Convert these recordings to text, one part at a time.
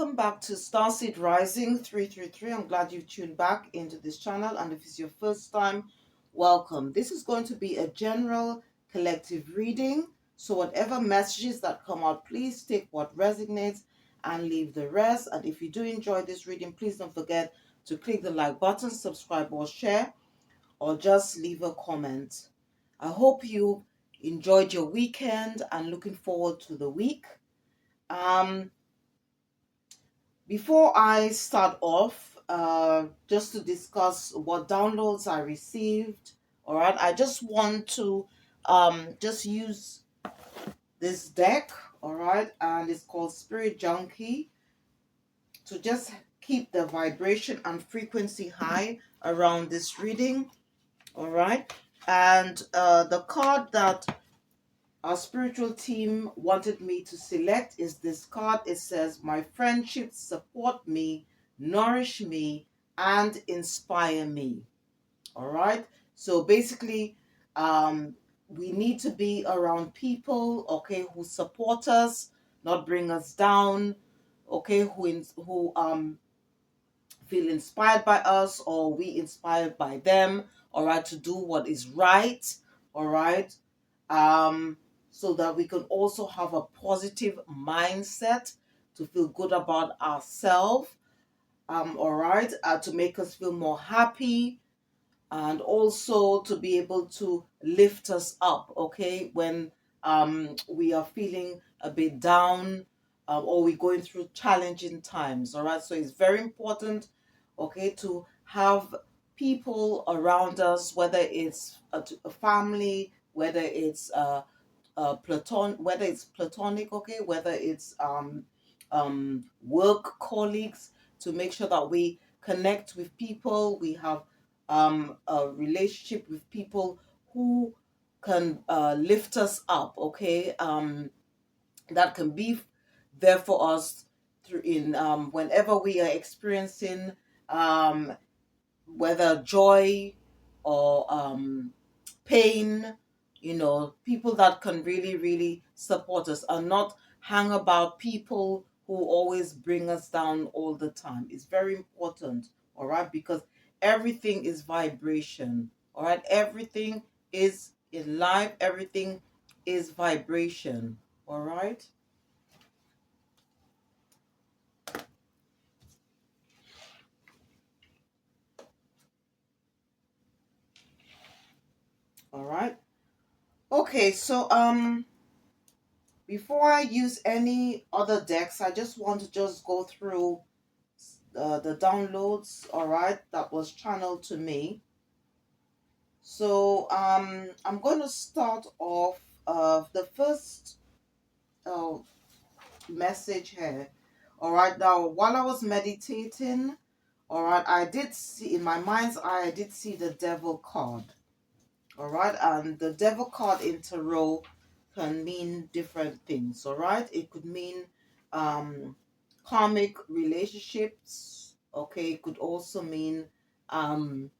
welcome back to Starseed Rising 333. I'm glad you've tuned back into this channel, and if it's your first time, welcome. This is going to be a general collective reading, so whatever messages that come out, please take what resonates and leave the rest. And if you do enjoy this reading, please don't forget to click the like button, subscribe or share, or just leave a comment. I hope you enjoyed your weekend and looking forward to the week. Before I start off, just to discuss what downloads I received, all right, I just want to just use this deck, all right, and it's called Spirit Junkie, to just keep the vibration and frequency high around this reading, all right. And the card that our spiritual team wanted me to select is this card. It says, "My friendships support me, nourish me, and inspire me." All right. So basically, we need to be around people, okay, who support us, not bring us down, okay, who feel inspired by us, or we inspired by them, all right, to do what is right, all right. So that we can also have a positive mindset to feel good about ourselves, all right, to make us feel more happy, and also to be able to lift us up, okay, when we are feeling a bit down, or we're going through challenging times, all right. So it's very important, okay, to have people around us, whether it's a family, whether it's whether it's platonic, okay, whether it's work colleagues, to make sure that we connect with people, we have a relationship with people who can lift us up, okay, that can be there for us through in whenever we are experiencing whether joy or pain, people that can really, really support us, and not hang about people who always bring us down all the time. It's very important, all right, because everything is vibration, all right? Everything is in life, everything is vibration, all right? All right. Okay, so before I use any other decks, I just want to just go through the downloads, all right, that was channeled to me. So I'm going to start off the first uh, message here. All right, now while I was meditating, all right, I did see in my mind's eye, I did see the devil card. All right, and the devil card in tarot can mean different things. All right, it could mean um karmic relationships. Okay, um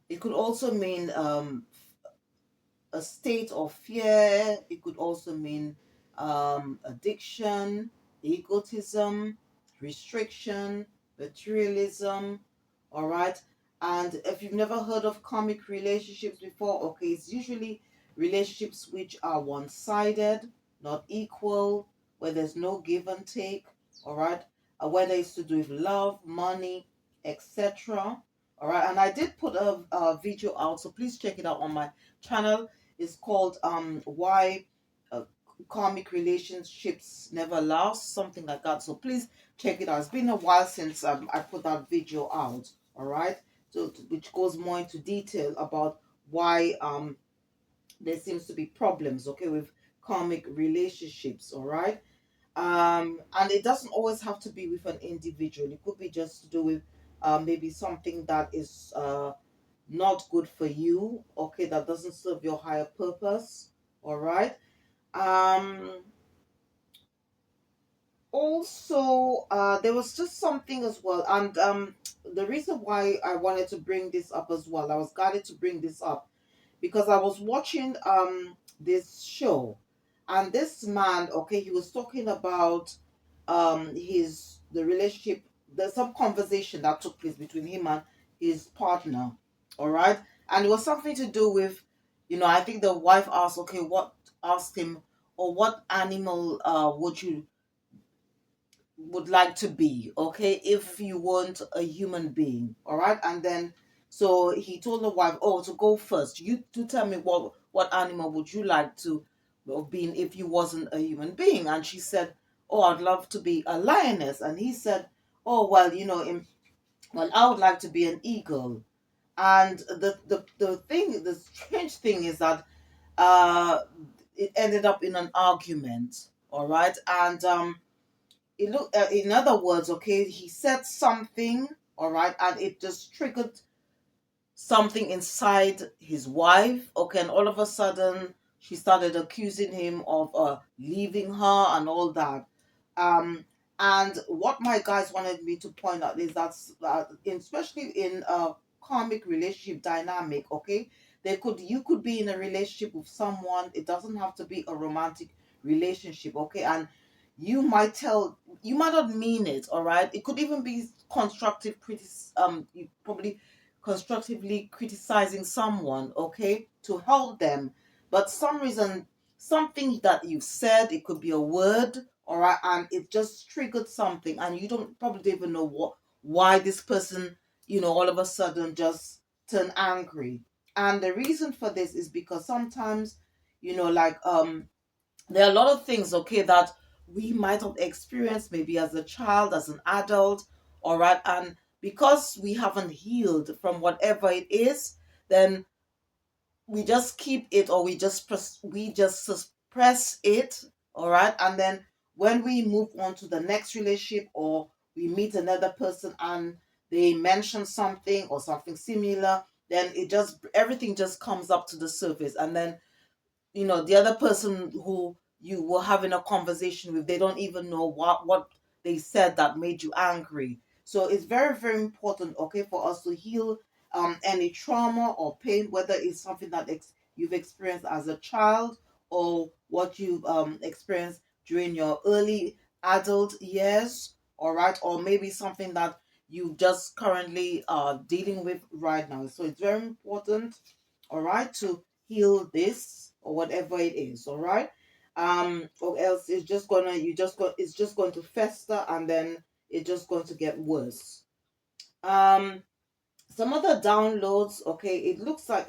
it could also mean a state of fear. It could also mean addiction, egotism, restriction, materialism. All right. And if you've never heard of karmic relationships before, okay, it's usually relationships which are one sided, not equal, where there's no give and take. All right. Whether it's to do with love, money, etc. All right. And I did put a video out, so please check it out on my channel. Is called Why uh, Karmic Relationships Never Last, something like that. So please check it out. It's been a while since I put that video out, all right, so which goes more into detail about why there seems to be problems, okay, with karmic relationships, all right. And it doesn't always have to be with an individual. It could be just to do with maybe something that is not good for you, okay, that doesn't serve your higher purpose, all right. um Also, there was just something as well, and the reason why I wanted to bring this up as well, I was guided to bring this up because I was watching this show, and this man, okay, he was talking about his the relationship, there's some conversation that took place between him and his partner. All right. And it was something to do with, I think the wife asked, okay, what asked him, or what animal would you would like to be, okay, if you weren't a human being. All right. And then so he told the wife, oh, to go first, you to tell me what animal would you like to have been if you wasn't a human being. And she said, oh, I'd love to be a lioness. And he said, oh, well, well, I would like to be an eagle. And the strange thing is that uh it ended up in an argument. All right. And it look in other words, okay, he said something, all right, and it just triggered something inside his wife, okay, and all of a sudden she started accusing him of leaving her and all that. um and what my guys wanted me to point out is that especially in a karmic relationship dynamic, okay, you could be in a relationship with someone. It doesn't have to be a romantic relationship, okay, and you might not mean it, all right. It could even be constructive you probably constructively criticizing someone, okay, to help them. But some reason, something that you said, it could be a word, all right, and it just triggered something, and you don't probably even know why this person, all of a sudden just turned angry. And the reason for this is because sometimes, like there are a lot of things, okay, that we might have experienced maybe as a child, as an adult, all right, and because we haven't healed from whatever it is, then we just keep it, or we just suppress it, all right, and then when we move on to the next relationship, or we meet another person and they mention something or something similar, then it just everything just comes up to the surface, and then the other person who you were having a conversation with, they don't even know what they said that made you angry. So it's very, very important, okay, for us to heal any trauma or pain, whether it's something that you've experienced as a child, or what you've experienced during your early adult years, all right, or maybe something that you just currently are dealing with right now. So it's very important, all right, to heal this or whatever it is, all right. Or else it's just gonna you just go it's just going to fester, and then it's just going to get worse. um some other downloads, okay, it looks like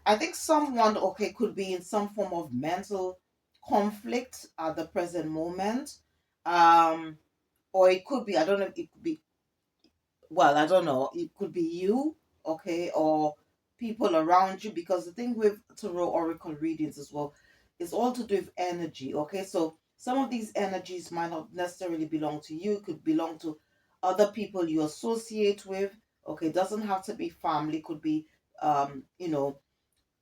I think someone, okay, could be in some form of mental conflict at the present moment. um or it could be, I don't know, it could be, well, I don't know, it could be you, okay, or people around you, because the thing with tarot oracle readings as well is all to do with energy, okay. So some of these energies might not necessarily belong to you, it could belong to other people you associate with, okay. It doesn't have to be family, could be um you know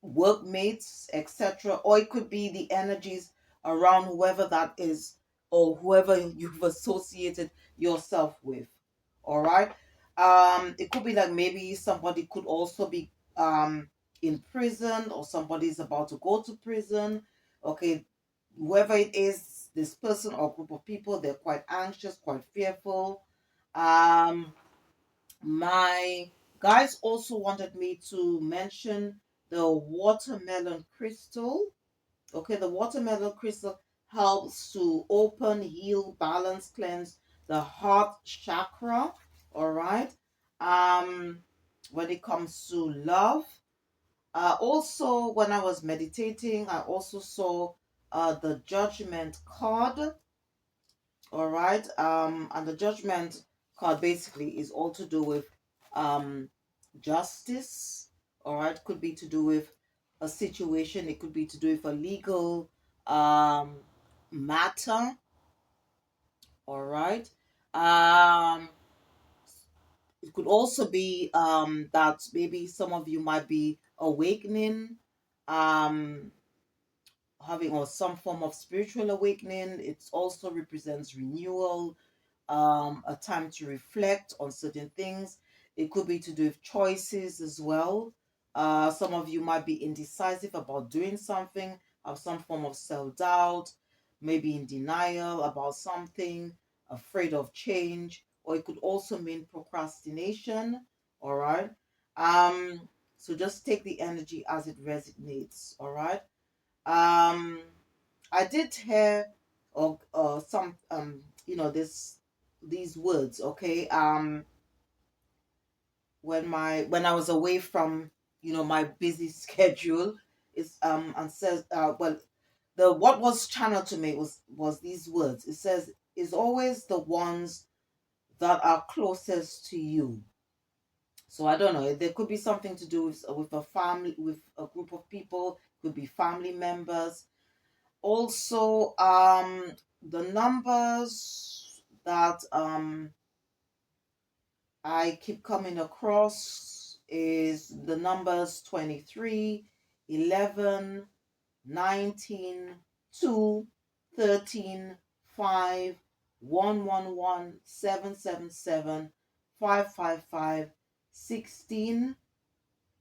workmates, etc. Or it could be the energies around whoever that is, or whoever you've associated yourself with. All right. It could be like maybe somebody could also be in prison, or somebody's about to go to prison. Okay, whoever it is, this person or group of people, they're quite anxious, quite fearful. Um, my guys also wanted me to mention the watermelon crystal. Okay, the watermelon crystal helps to open, heal, balance, cleanse the heart chakra. All right. Um, when it comes to love, also when I was meditating, I also saw the judgment card. All right. And the judgment card basically is all to do with um justice. All right. Could be to do with a situation. It could be to do with a legal um matter. All right. Um it could also be that maybe some of you might be awakening, um having, or some form of spiritual awakening. It also represents renewal, a time to reflect on certain things. It could be to do with choices as well. Some of you might be indecisive about doing something, have some form of self doubt. maybe in denial about something, afraid of change, or it could also mean procrastination. All right. Um, so just take the energy as it resonates. All right. Um, I did hear of some this these words. Okay. When I was away from my busy schedule, is and says well, the what was channeled to me was these words. It says, is always the ones that are closest to you. So I don't know, there could be something to do with a family, with a group of people, could be family members. Also, the numbers that I keep coming across is the numbers 23, 11, 19, 2, 13, 5, 111, 777, 555, 16,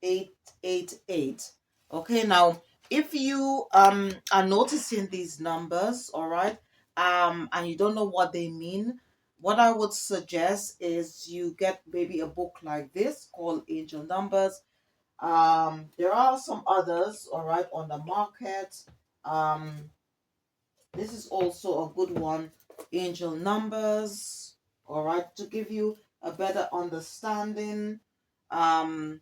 888. Okay, now if you are noticing these numbers, all right, and you don't know what they mean, what I would suggest is you get maybe a book like this called Angel Numbers. There are some others, all right, on the market. Um, this is also a good one, Angel Numbers, all right, to give you a better understanding. Um,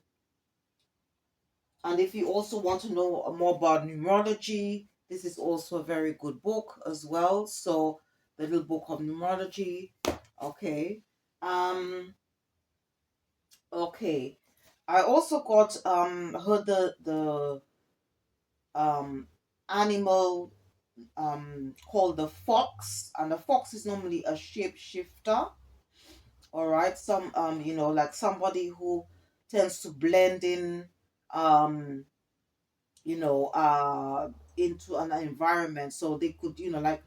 and if you also want to know more about numerology, this is also a very good book as well. So, the little book of numerology. Okay. Um, okay. I also got heard the um animal called the fox, and the fox is normally a shapeshifter. All right, some like somebody who tends to blend in um you know uh into an environment, so they could like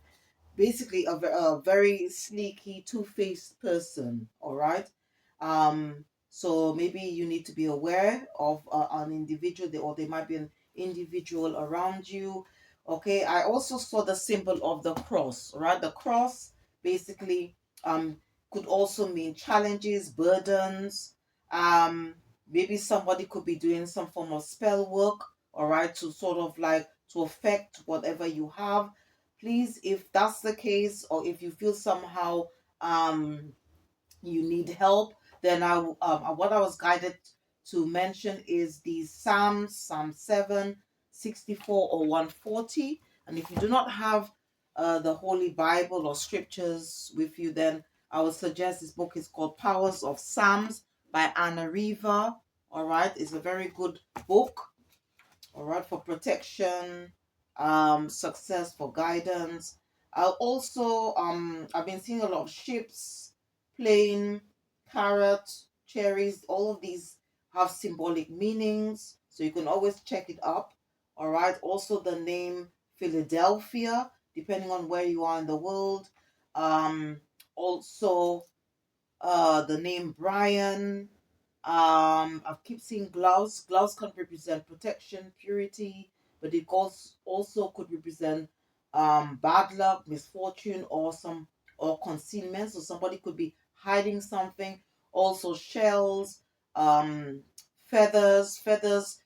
basically a very sneaky two-faced person. All right. So maybe you need to be aware of an individual, or there might be an individual around you. Okay, I also saw the symbol of the cross. All right, the cross basically um could also mean challenges, burdens. Maybe somebody could be doing some form of spell work, all right, to sort of like to affect whatever you have. Please, if that's the case, or if you feel somehow um you need help, then what I was guided to mention is the Psalm 7, 64, or 140. And if you do not have the Holy Bible or scriptures with you, then I would suggest this book is called Powers of Psalms by Anna Riva. All right, it's a very good book, all right, for protection, success, for guidance. I've been seeing a lot of ships, plane, carrot, cherries. All of these have symbolic meanings, so you can always check it up. All right. Also, the name Philadelphia, depending on where you are in the world. Um, Also, the name Brian. I keep seeing gloves. Gloves can represent protection, purity, but it also could represent bad luck, misfortune, or concealment. So somebody could be hiding something. Also shells, um, feathers. Feathers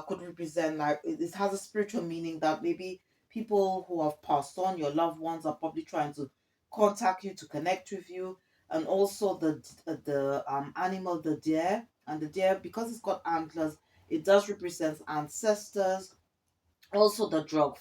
could represent, like, it has a spiritual meaning that maybe people who have passed on, your loved ones, are probably trying to contact you, to connect with you. And also the animal, the deer, and the deer, because it's got antlers, it does represent ancestors. Also the drug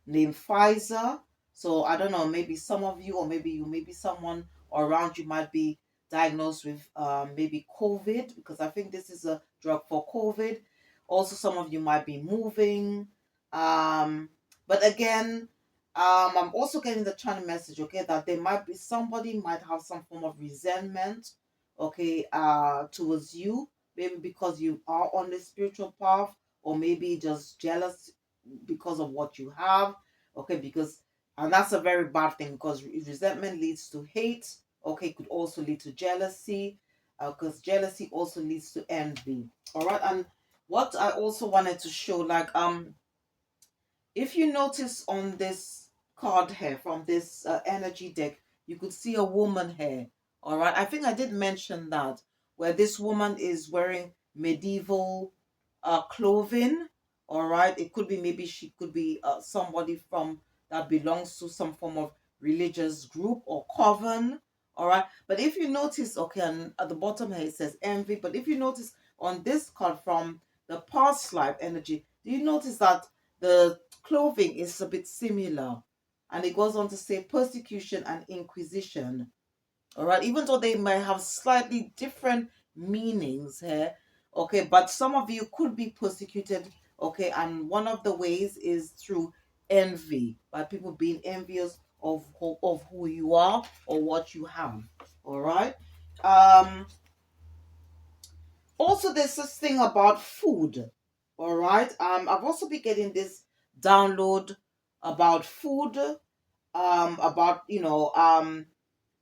named Pfizer. So I don't know, maybe some of you, or maybe someone around you might be diagnosed with maybe COVID, because I think this is a drug for COVID. Also, some of you might be moving. Um, but again, I'm also getting the channel message, okay, that there might be somebody might have some form of resentment, okay, towards you, maybe because you are on the spiritual path, or maybe just jealous because of what you have. Okay, because, and that's a very bad thing, because resentment leads to hate. Okay, could also lead to jealousy, because jealousy also leads to envy. All right. And what I also wanted to show, like, if you notice on this card here from this energy deck, you could see a woman here. All right. I think I did mention that, where this woman is wearing medieval clothing. All right. It could be, maybe she could be somebody from that belongs to some form of religious group or coven. All right. But if you notice, okay, and at the bottom here it says envy. But if you notice on this card from the past life energy, do you notice that the clothing is a bit similar? And it goes on to say persecution and inquisition. All right, even though they might have slightly different meanings here, okay, but some of you could be persecuted, okay, and one of the ways is through envy, by people being envious of who you are or what you have. All right. Um, Also, there's this thing about food. All right. I've also been getting this download about food, about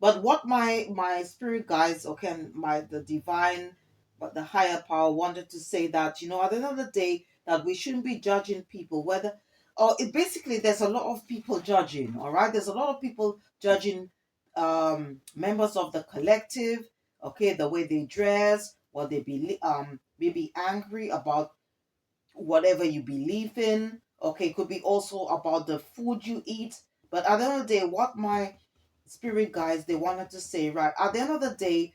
but what my spirit guides, okay, and my the divine, but the higher power wanted to say that, at the end of the day, that we shouldn't be judging people, whether, or it basically, there's a lot of people judging. All right, there's a lot of people judging members of the collective, okay, the way they dress, what they believe, maybe angry about whatever you believe in. Okay, could be also about the food you eat. But at the end of the day, what my spirit guides, they wanted to say, right, at the end of the day,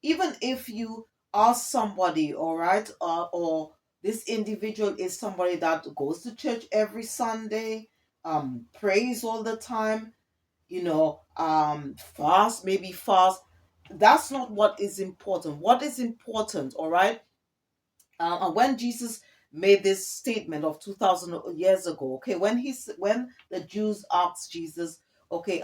even if you are somebody, all right, or this individual is somebody that goes to church every Sunday, prays all the time, fast, maybe fast, that's not what is important. What is important, all right, and when Jesus made this statement of 2,000 years ago, okay, when the Jews asked Jesus, okay,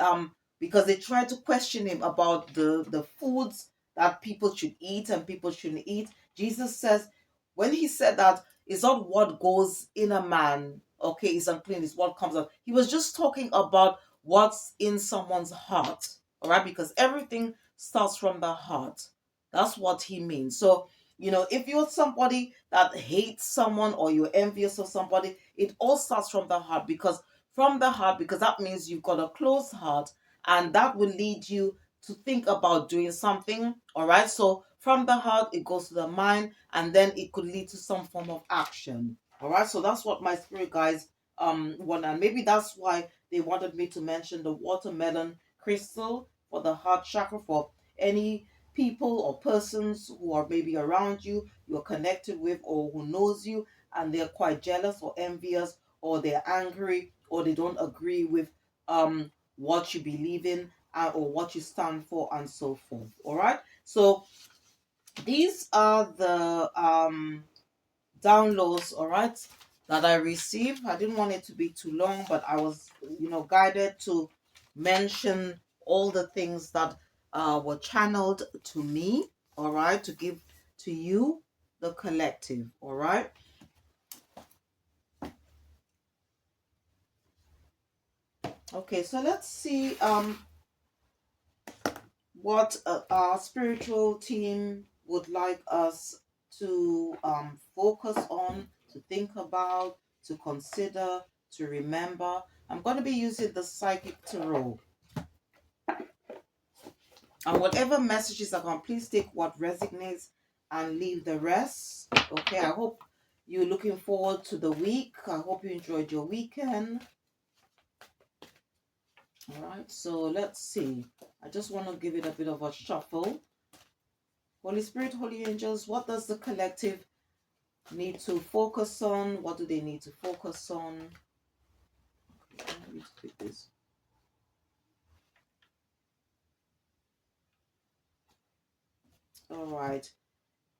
because they tried to question him about the foods that people should eat and people shouldn't eat, Jesus says, when he said that, it's not what goes in a man, okay, is unclean, it's what comes out. He was just talking about what's in someone's heart, all right, because everything starts from the heart. That's what he means. So, if you're somebody that hates someone or you're envious of somebody, it all starts from the heart, because that means you've got a closed heart, and that will lead you to think about doing something. All right. So from the heart, it goes to the mind, and then it could lead to some form of action. All right. So that's what my spirit guys want, and maybe that's why they wanted me to mention the watermelon crystal for the heart chakra, for any people or persons who are maybe around you, you're connected with, or who knows you, and they're quite jealous or envious, or they're angry, or they don't agree with what you believe in, or what you stand for, and so forth. All right. So these are the downloads, all right, that I received. I didn't want it to be too long, but I was, guided to mention all the things that were channeled to me, all right, to give to you, the collective, all right. Okay, so let's see what our spiritual team would like us to focus on, to think about, to consider, to remember. I'm going to be using the psychic tarot. And whatever messages are going, please take what resonates and leave the rest. Okay, I hope you're looking forward to the week. I hope you enjoyed your weekend. All right, so let's see. I just want to give it a bit of a shuffle. Holy Spirit, Holy Angels, what does the collective need to focus on? What do they need to focus on? Okay, I need to pick this. All right.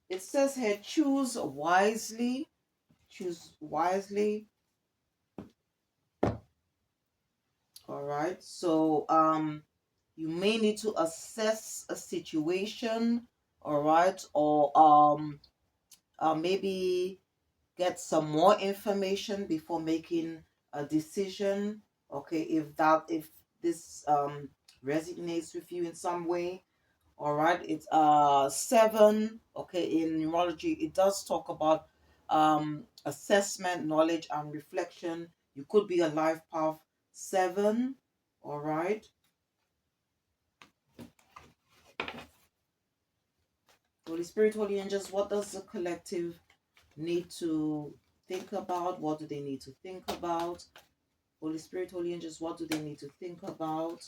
It says here, choose wisely. Choose wisely. All right. So you may need to assess a situation, all right, or maybe get some more information before making a decision. Okay, if this resonates with you in some way. All right, it's 7. Okay, in numerology it does talk about assessment, knowledge, and reflection. You could be a life path 7. All right. Holy Spirit, Holy Angels, what does the collective need to think about? What do they need to think about? Holy Spirit, Holy Angels, what do they need to think about?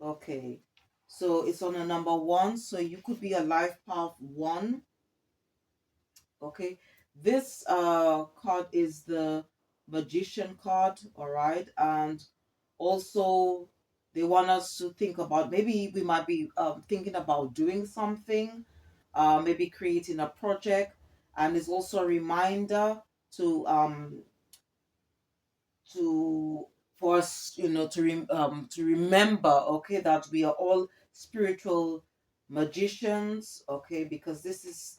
Okay. So it's on a number 1. So you could be a life path 1. Okay. This card is the Magician card, all right? And also they want us to think about, maybe we might be thinking about doing something, maybe creating a project. And it's also a reminder to to for us, to remember, okay, that we are all spiritual magicians, okay, because this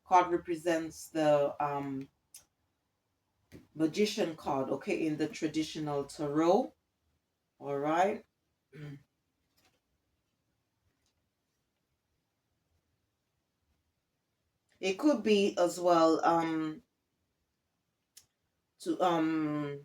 card represents the magician card, okay, in the traditional tarot. All right. It could be as well to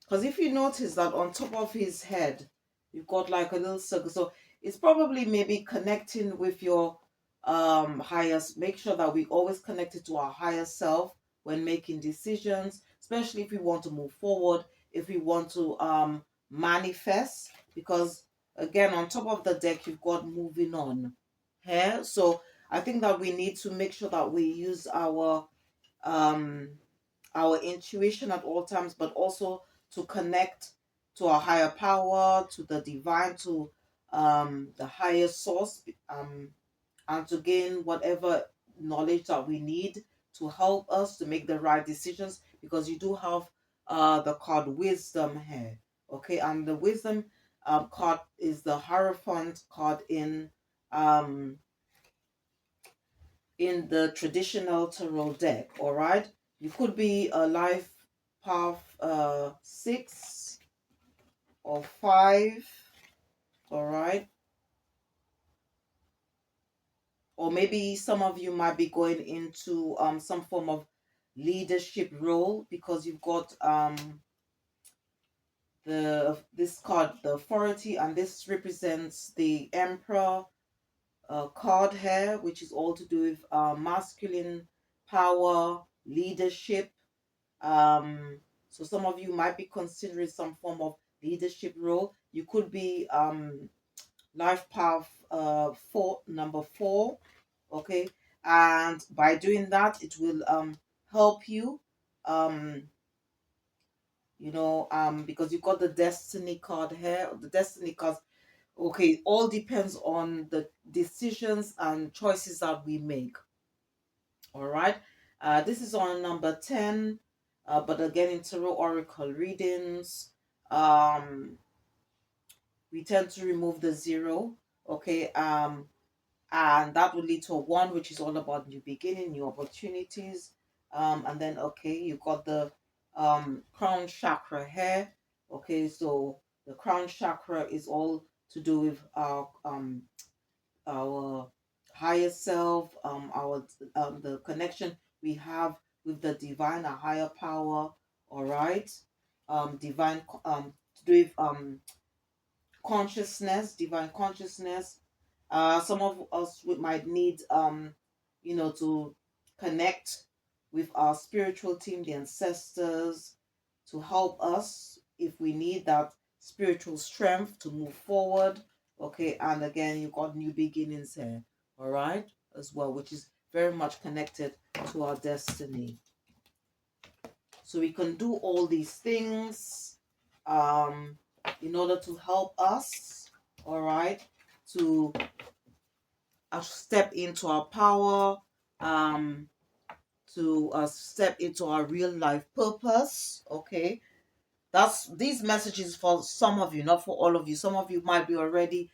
because if you notice that on top of his head, you've got like a little circle. So it's probably maybe connecting with your highest. Make sure that we always connected to our higher self when making decisions, especially if we want to move forward, if we want to manifest. Because again, on top of the deck, you've got moving on here. So I think that we need to make sure that we use um our intuition at all times, but also to connect to our higher power, to the divine, to the higher source, and to gain whatever knowledge that we need to help us to make the right decisions. Because you do have the card wisdom here, okay, and the wisdom card is the Hierophant card um in the traditional tarot deck. All right, you could be a life path 6 or 5. All right, or maybe some of you might be going into some form of leadership role, because you've got the this card, the authority, and this represents the emperor card here, which is all to do with masculine power, leadership. So some of you might be considering some form of leadership role. You could be life path 4, number 4, okay, and by doing that, it will help you, um because you've got the destiny card here. The destiny cards, okay, all depends on the decisions and choices that we make. All right. This is on number 10. But again, in tarot oracle readings, um, we tend to remove the 0. Okay. And that will lead to a 1, which is all about new beginning, new opportunities. And then, okay, you've got the crown chakra here. Okay. So the crown chakra is all to do with our higher self, our the connection we have with the divine, a higher power. All right, divine to do with consciousness, divine consciousness. Some of us we might need to connect with our spiritual team, the ancestors, to help us if we need that spiritual strength to move forward. Okay, and again, you got new beginnings here, all right, as well, which is very much connected to our destiny. So we can do all these things um, in order to help us, all right, to step into our power, um, to step into our real life purpose. Okay, that's these messages for some of you, not for all of you. Some of you might already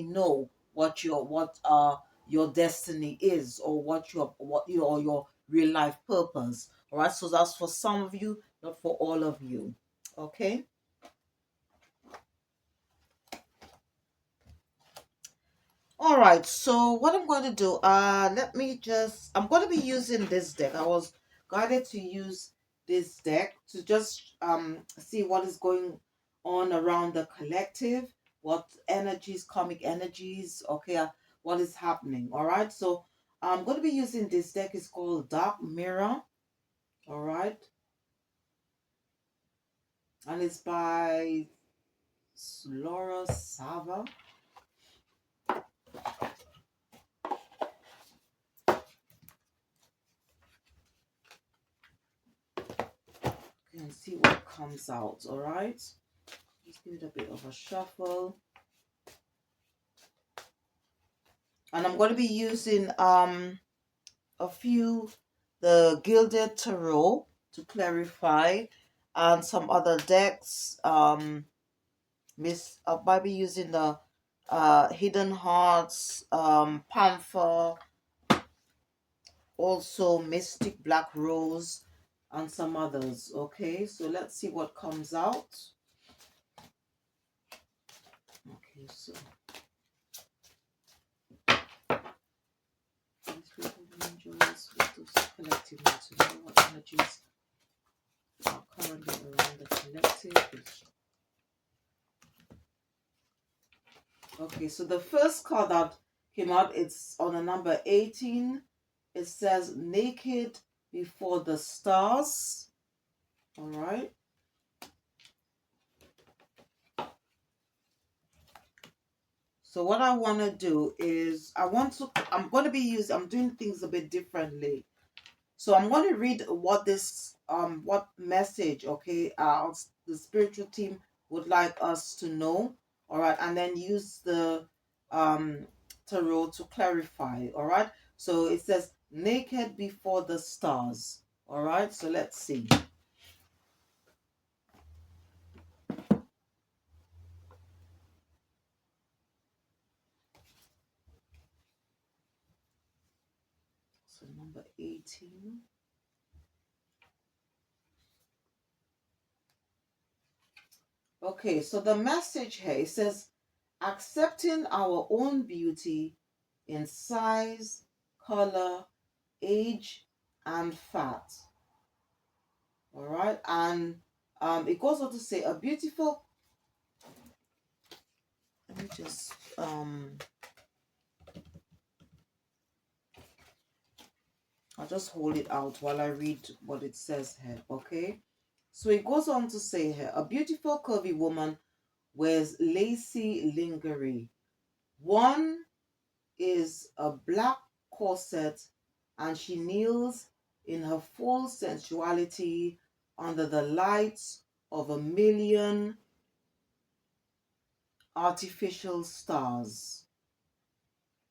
know what your destiny is, or or your real life purpose. All right, so that's for some of you, not for all of you. Okay. All right, so what I'm going to do, I'm going to be using this deck. I was guided to use this deck to just see what is going on around the collective, what energies, karmic energies, okay, what is happening. All right, so I'm going to be using this deck. It's called Dark Mirror. All right, and it's by Laura Sava. You can see what comes out. All right, just give it a bit of a shuffle. And I'm going to be using a few the Gilded Tarot to clarify, and some other decks. I might be using the Hidden Hearts, Panther, also Mystic Black Rose, and some others. Okay, so let's see what comes out. Okay, so angels, collective to know what energies are currently around the collective. Okay, so the first card that came out, it's on a number 18. It says naked before the stars. All right. So what I want to do is I'm doing things a bit differently. So I'm going to read what message, okay, the spiritual team would like us to know, all right, and then use the um tarot to clarify, all right. So it says naked before the stars, all right. So let's see. So number 18. Okay, so the message here, it says accepting our own beauty in size, color, age, and fat. All right, and it goes on to say a beautiful. Let me just I'll just hold it out while I read what it says here. Okay, so it goes on to say here, a beautiful curvy woman wears lacy lingerie. One is a black corset, and she kneels in her full sensuality under the lights of a million artificial stars.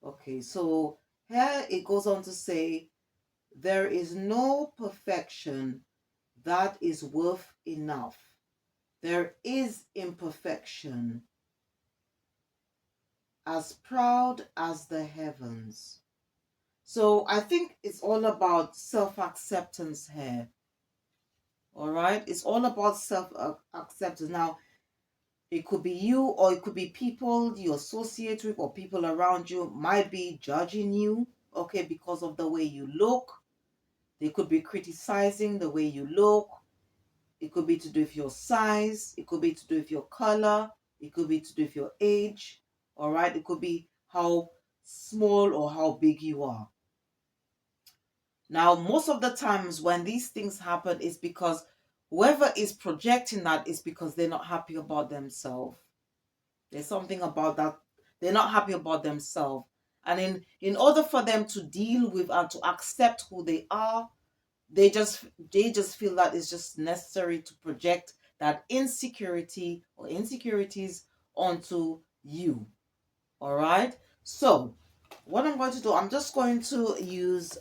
Okay, so here it goes on to say, there is no perfection that is worth enough. There is imperfection as proud as the heavens. So I think it's all about self-acceptance here. All right, it's all about self-acceptance. Now, it could be you, or it could be people you associate with, or people around you might be judging you, okay, because of the way you look. They could be criticizing the way you look. It could be to do with your size. It could be to do with your color. It could be to do with your age. All right, it could be how small or how big you are. Now, most of the times when these things happen is because whoever is projecting that is because they're not happy about themselves. There's something about that. They're not happy about themselves. And in order for them to deal with and to accept who they are, they just feel that it's just necessary to project that insecurity or insecurities onto you. All right? So, what I'm going to do, I'm just going to use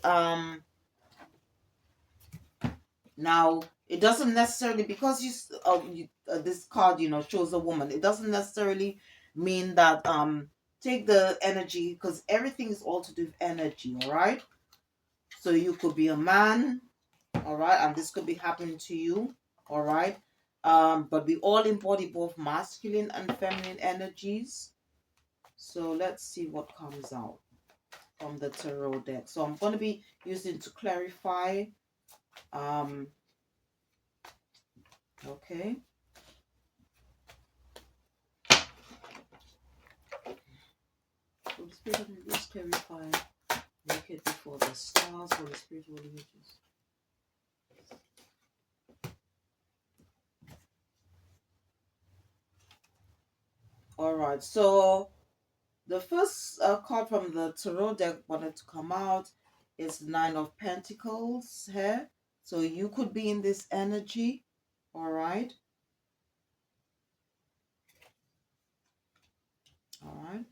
now, it doesn't necessarily, because this card, shows a woman. It doesn't necessarily mean that take the energy, because everything is all to do with energy. All right. So you could be a man. All right, and this could be happening to you. All right. But we all embody both masculine and feminine energies. So let's see what comes out from the tarot deck. So I'm going to be using to clarify. Okay. Holy Spirit, let me just clarify. Make it before the stars. Holy Spirit, Holy Images. All right. So the first card from the tarot deck wanted to come out is Nine of Pentacles here. So you could be in this energy. All right. All right.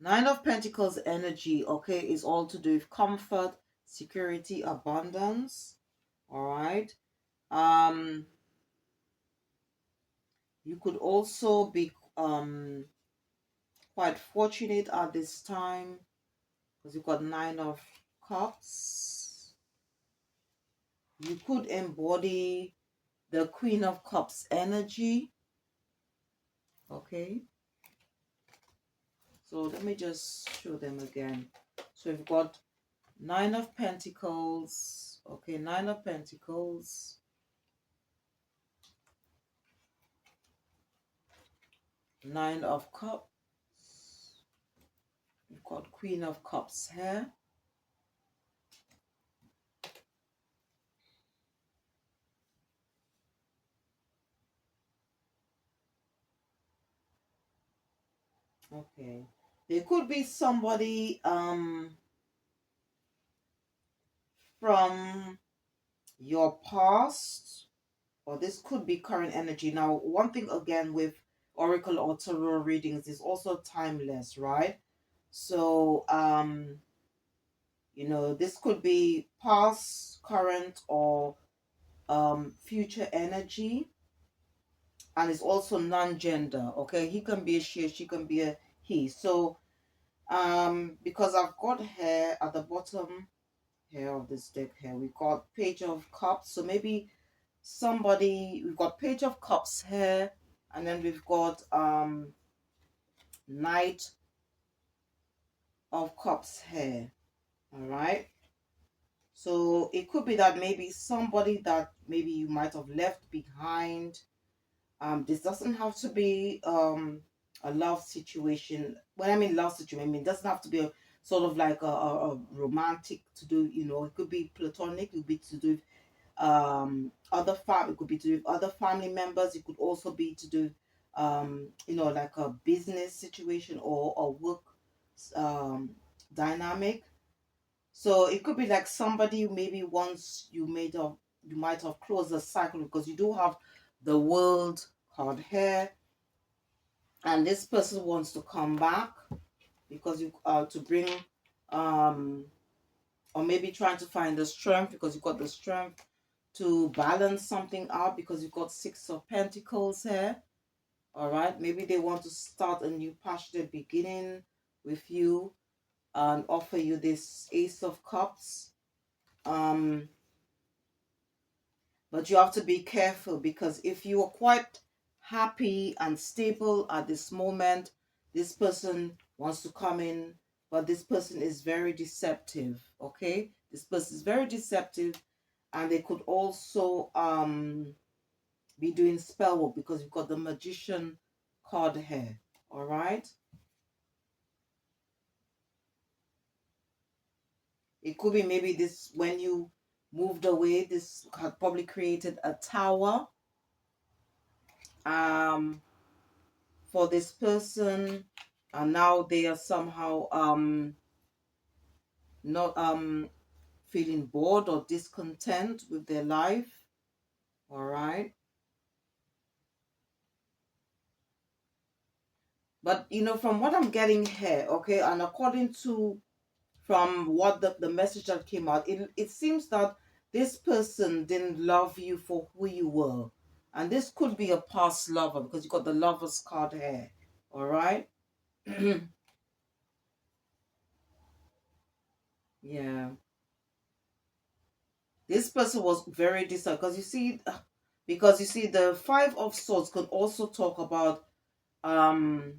Nine of Pentacles energy, okay, is all to do with comfort, security, abundance. All right. You could also be quite fortunate at this time because you've got Nine of Cups. You could embody the Queen of Cups energy. Okay. So let me just show them again. So we've got Nine of Pentacles. Okay, Nine of Pentacles. Nine of Cups. We've got Queen of Cups here. Okay. There could be somebody from your past, or this could be current energy. Now, one thing again with oracle or tarot readings is also timeless, right? So you know, this could be past, current, or future energy, and it's also non-gender. Okay, he can be a she can be a he. So because I've got here at the bottom here of this deck here, we got Page of Cups. So maybe somebody, we've got Page of Cups here, and then we've got Knight of Cups here. All right. So it could be that maybe somebody that maybe you might have left behind. This doesn't have to be a love situation. When I mean love situation, I mean it doesn't have to be a sort of like a romantic to do, you know, it could be platonic, it could be to do with other it could be to do with other family members, it could also be to do you know, like a business situation or a work um dynamic. So it could be like somebody maybe once you might have closed the cycle, because you do have the World card here, and this person wants to come back because you to bring um or maybe trying to find the strength, because you got the strength to balance something out, because you've got Six of Pentacles here. All right, maybe they want to start a new passionate beginning with you and offer you this Ace of Cups. But you have to be careful, because if you are quite happy and stable at this moment, this person wants to come in, but this person is very deceptive. Okay, this person is very deceptive, and they could also be doing spell work, because you've got the Magician card here. All right. It could be maybe this, when you moved away, this had probably created a tower for this person, and now they are somehow not feeling bored or discontent with their life. All right. But you know, from what I'm getting here, okay, and according to from what the message that came out, it seems that this person didn't love you for who you were. And this could be a past lover, because you got the Lover's card here. All right. Yeah. This person was very distant, because you see the Five of Swords could also talk about um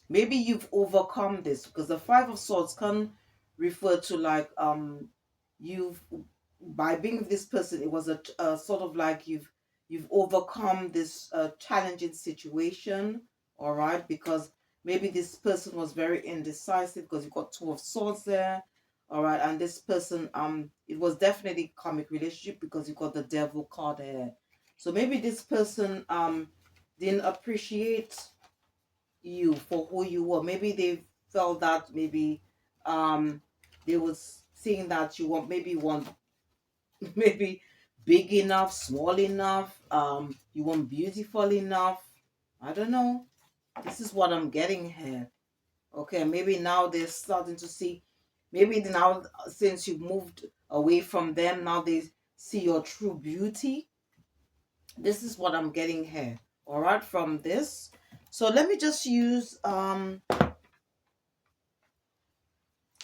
maybe you've overcome this, because the Five of Swords can refer to like you've, by being with this person, it was a sort of like you've overcome this challenging situation. All right, because maybe this person was very indecisive, because you got Two of Swords there. All right, and this person, it was definitely karmic relationship, because you got the Devil card there. So maybe this person didn't appreciate you for who you were. Maybe they felt that maybe um they was seeing that you want, maybe you want maybe big enough, small enough, you want beautiful enough. I don't know. This is what I'm getting here. Okay, maybe now they're starting to see, maybe now since you moved away from them, now they see your true beauty. This is what I'm getting here. All right, from this. So let me just use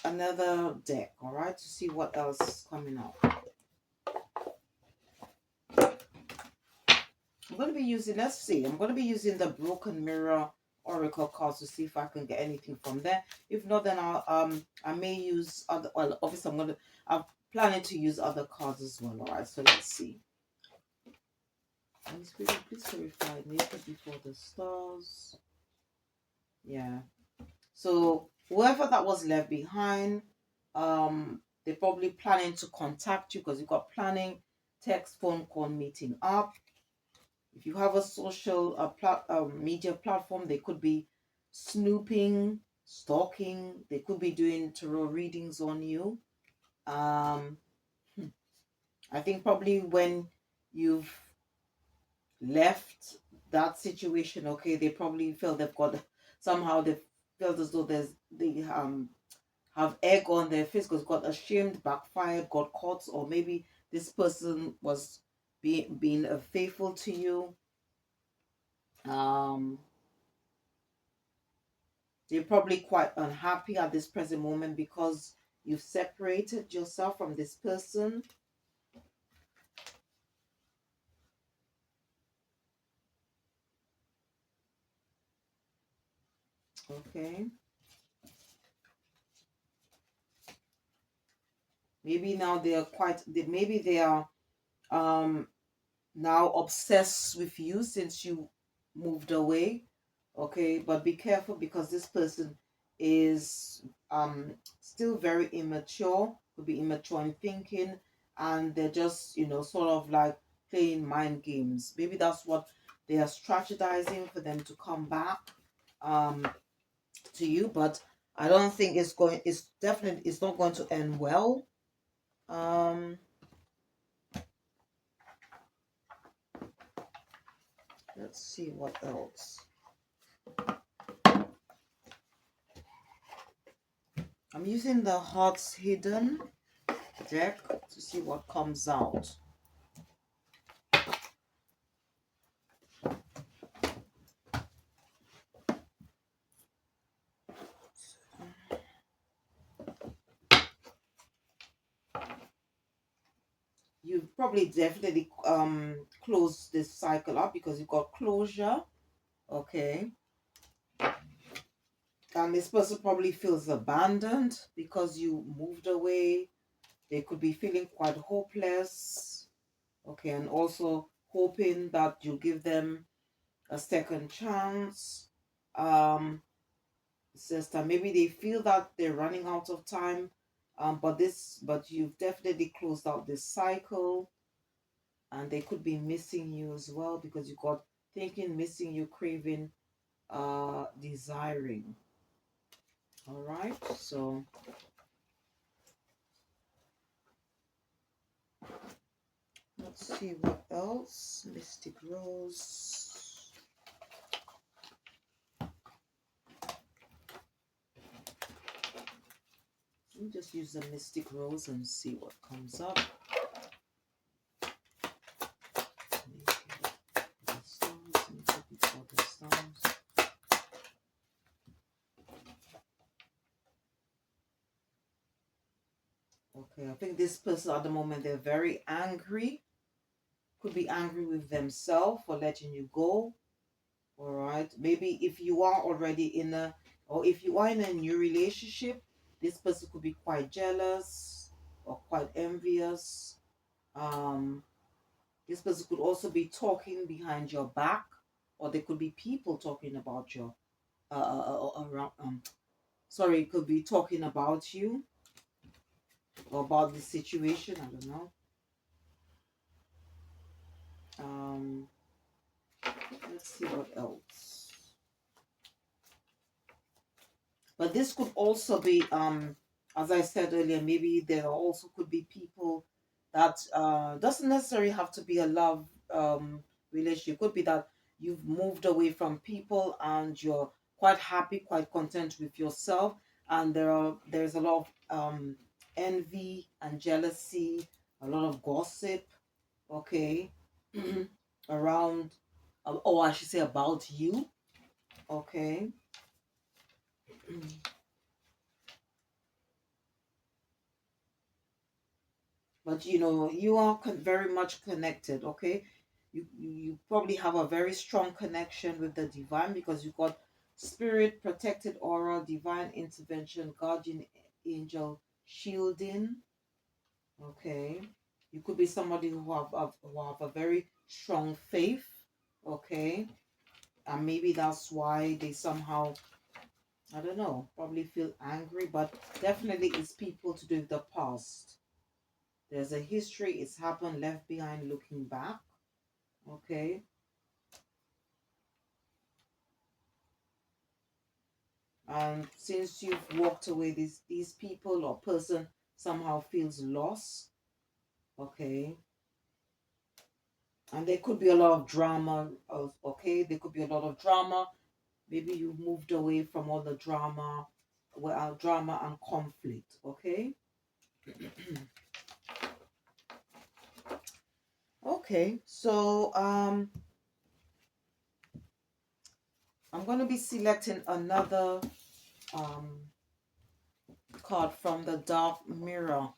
another deck, all right, to see what else is coming up. I'm going to be using, let's see, I'm going to be using the Broken Mirror Oracle cards to see if I can get anything from there. If not, then I may use other, well, obviously I'm planning to use other cards as well. All right, so let's see. Holy Spirit, please clarify nature before the stars. Yeah. So whoever that was left behind, they're probably planning to contact you, because you got planning, text, phone call, meeting up. If you have a social media platform, they could be snooping, stalking. They could be doing tarot readings on you. Um, I think probably when you've left that situation, okay, they probably feel they've got, somehow they felt as though they have egg on their face, because got ashamed, backfired, got caught, or maybe this person was being faithful to you. Um, You're probably quite unhappy at this present moment, because you've separated yourself from this person. Okay. Maybe now they are maybe they are um now obsessed with you since you moved away. Okay, but be careful, because this person is still very immature, could be immature in thinking, and they're just, sort of like playing mind games. Maybe that's what they are strategizing for them to come back um to you, but I don't think it's not going to end well. um let's see what else. I'm using the Hearts Hidden deck to see what comes out. You probably definitely close this cycle up, because you got closure. Okay. And this person probably feels abandoned because you moved away. They could be feeling quite hopeless. Okay, and also hoping that you give them a second chance. Sister, maybe they feel that they're running out of time. But you've definitely closed out this cycle, and they could be missing you as well, because you got thinking, missing you, craving, desiring. All right, so let's see what else. Mystic Rose. Let me just use the Mystic Rose and see what comes up. Okay, I think this person at the moment, they're very angry. Could be angry with themselves for letting you go. All right. Maybe if you are already in a Or if you are in a new relationship, this person could be quite jealous or quite envious. Um, this person could also be talking behind your back, or there could be people talking about your around. Sorry, it could be talking about you or about the situation. I don't know. Um, let's see what else. But this could also be, as I said earlier, maybe there also could be people that doesn't necessarily have to be a love relationship. It could be that you've moved away from people and you're quite happy, quite content with yourself, and there's a lot of envy and jealousy, a lot of gossip, okay, around, or I should say about you, okay. But you know, you are very much connected, okay. You probably have a very strong connection with the divine because you got spirit protected aura, divine intervention, guardian angel shielding, okay. You could be somebody who have a very strong faith, okay, and maybe that's why they somehow, I don't know, probably feel angry, but definitely it's people to do with the past. There's a history, it's happened, left behind, looking back. Okay. And since you've walked away, these people or person somehow feels lost. Okay. And there could be a lot of drama. Okay. There could be a lot of drama. Maybe you moved away from all the drama, well, drama and conflict. Okay. Okay. So I'm gonna be selecting another um card from the Dark Mirror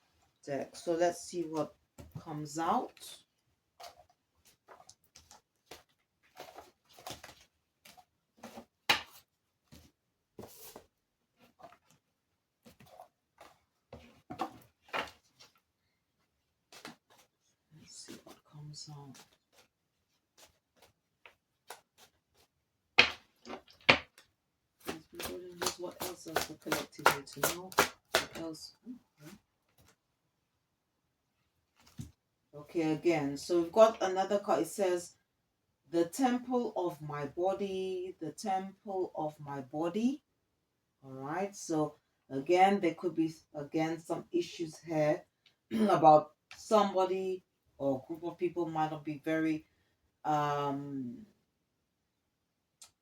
deck. So let's see what comes out. Let's see what comes out. What else does the collective need to know? What else? Okay, again. So we've got another card. It says, the temple of my body, the temple of my body. All right. So again, there could be again some issues here about somebody or group of people might not be very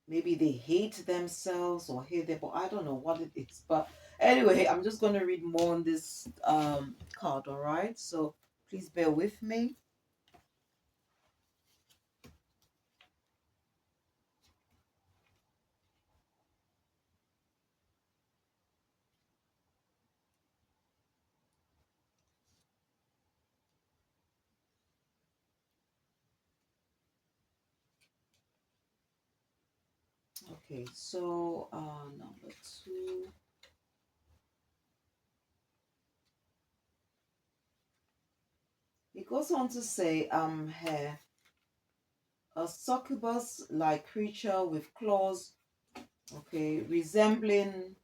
maybe they hate themselves or hate their, but I don't know what it is. But anyway, I'm just going to read more on this card. All right. So please bear with me. Okay, so number two. It goes on to say, here, a succubus-like creature with claws, okay, resembling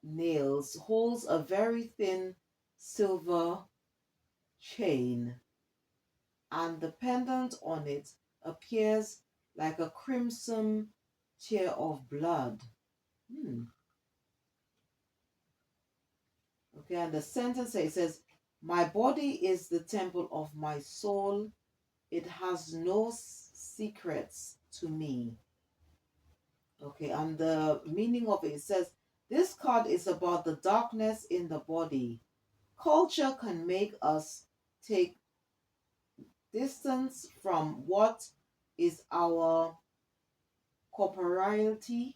nails, holds a very thin silver chain, and the pendant on it appears like a crimson tear of blood. Hmm. Okay, and the sentence it says, my body is the temple of my soul. It has no secrets to me. Okay, and the meaning of it, it says, this card is about the darkness in the body. Culture can make us take distance from what is our corporeality.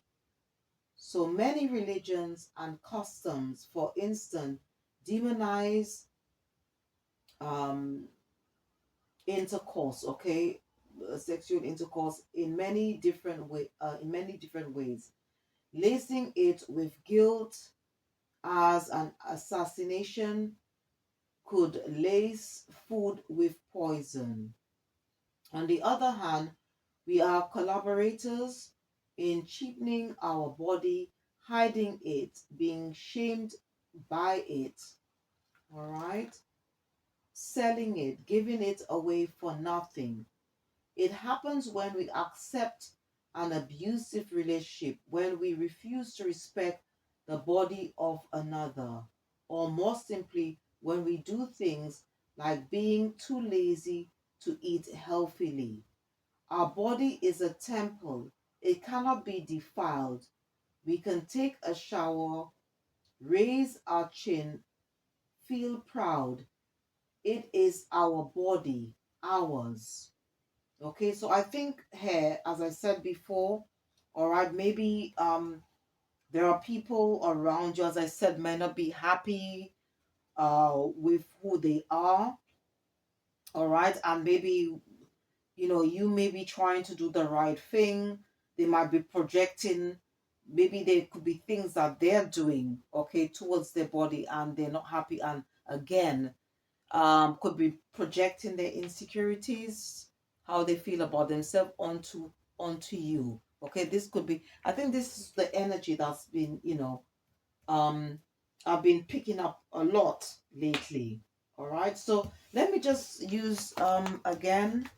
So many religions and customs, for instance, demonize um, intercourse, okay? sexual intercourse in many different ways, lacing it with guilt as an assassination could lace food with poison. On the other hand, we are collaborators in cheapening our body, hiding it, being shamed by it, all right? Selling it, giving it away for nothing. It happens when we accept an abusive relationship, when we refuse to respect the body of another, or more simply, when we do things like being too lazy to eat healthily. Our body is a temple, it cannot be defiled. We can take a shower, raise our chin, feel proud. It is our body, ours. Okay, so I think here, as I said before, all right, maybe there are people around you, as I said, may not be happy with who they are, all right, and maybe you may be trying to do the right thing. They might be projecting, maybe there could be things that they're doing, okay, towards their body and they're not happy, and again, could be projecting their insecurities, how they feel about themselves onto you. Okay, this could be. I think this is the energy that's been, um, I've been picking up a lot lately. All right, so let me just use again.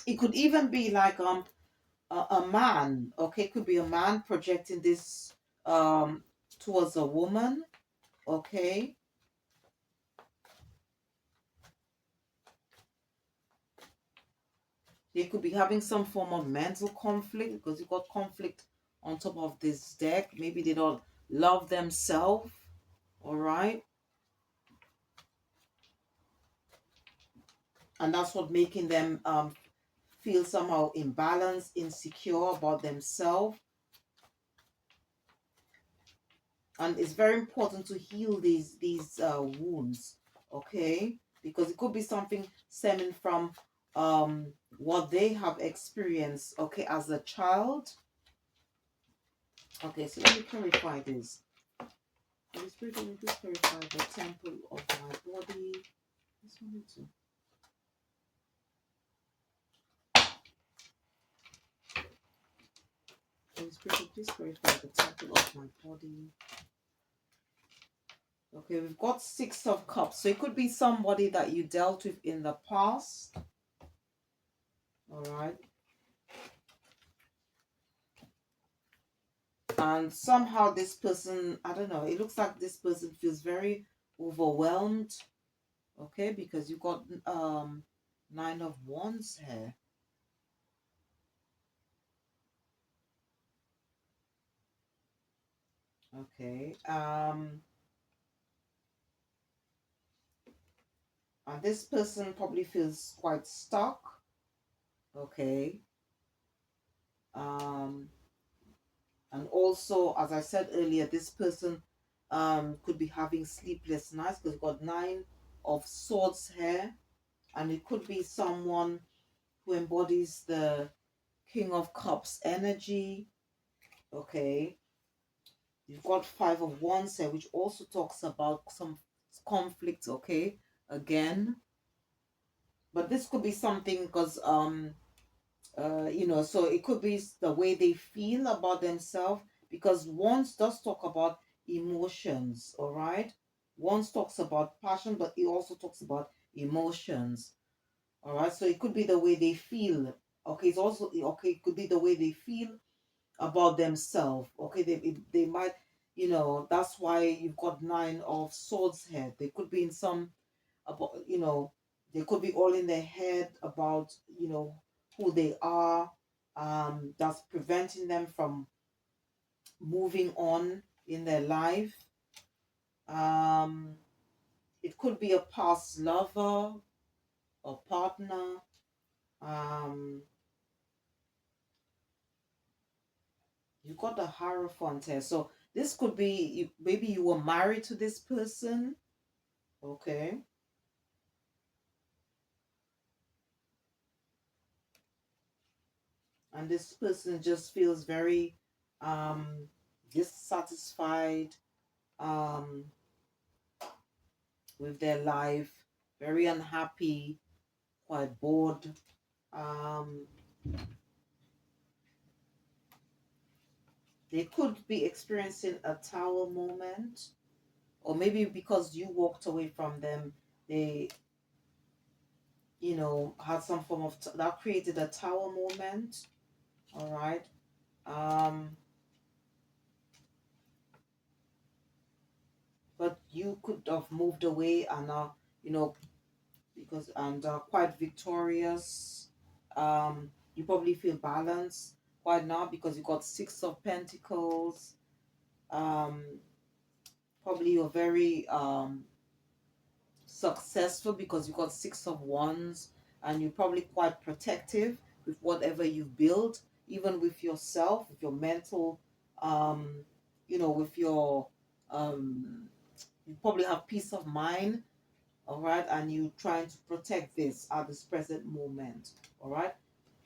It could even be like a man. Okay, it could be a man projecting this towards a woman. Okay, they could be having some form of mental conflict because you got conflict on top of this deck. Maybe they don't love themselves. All right. And that's what making them feel somehow imbalanced, insecure about themselves. And it's very important to heal these wounds, okay? Because it could be something stemming from what they have experienced, okay, as a child. Okay, so let me clarify this. Holy Spirit, let me just clarify the temple of my body. This one too. Holy Spirit, please clarify the temple of my body. Okay, we've got Six of Cups. So it could be somebody that you dealt with in the past. All right. And somehow this person, I don't know, it looks like this person feels very overwhelmed. Okay, because you got Nine of Wands here. Okay. And this person probably feels quite stuck. Okay. Um and also, as I said earlier, this person could be having sleepless nights because you've got Nine of Swords here, and it could be someone who embodies the King of Cups energy. Okay, you've got Five of Wands here, which also talks about some conflict. Okay, again, but this could be something because so it could be the way they feel about themselves, because Wands does talk about emotions. All right, Wands talks about passion, but it also talks about emotions. All right, so it could be the way they feel. Okay, it's also okay. It could be the way they feel about themselves. Okay, they might, that's why you've got Nine of Swords here. They could be in some about, they could be all in their head about, who they are. That's preventing them from moving on in their life. Um, it could be a past lover or partner. Um, you got the Hierophant here. So this could be maybe you were married to this person. Okay. And this person just feels very dissatisfied um, with their life, very unhappy, quite bored. Um, they could be experiencing a tower moment, or maybe because you walked away from them, they, had some form of that created a tower moment. All right. Um, but you could have moved away and you know, because and quite victorious. You probably feel balanced quite now because you got Six of Pentacles. Um, probably you're very successful because you got Six of Wands, and you're probably quite protective with whatever you've built, even with yourself, with your mental, um, with your you probably have peace of mind. All right, and you trying to protect this at this present moment. All right.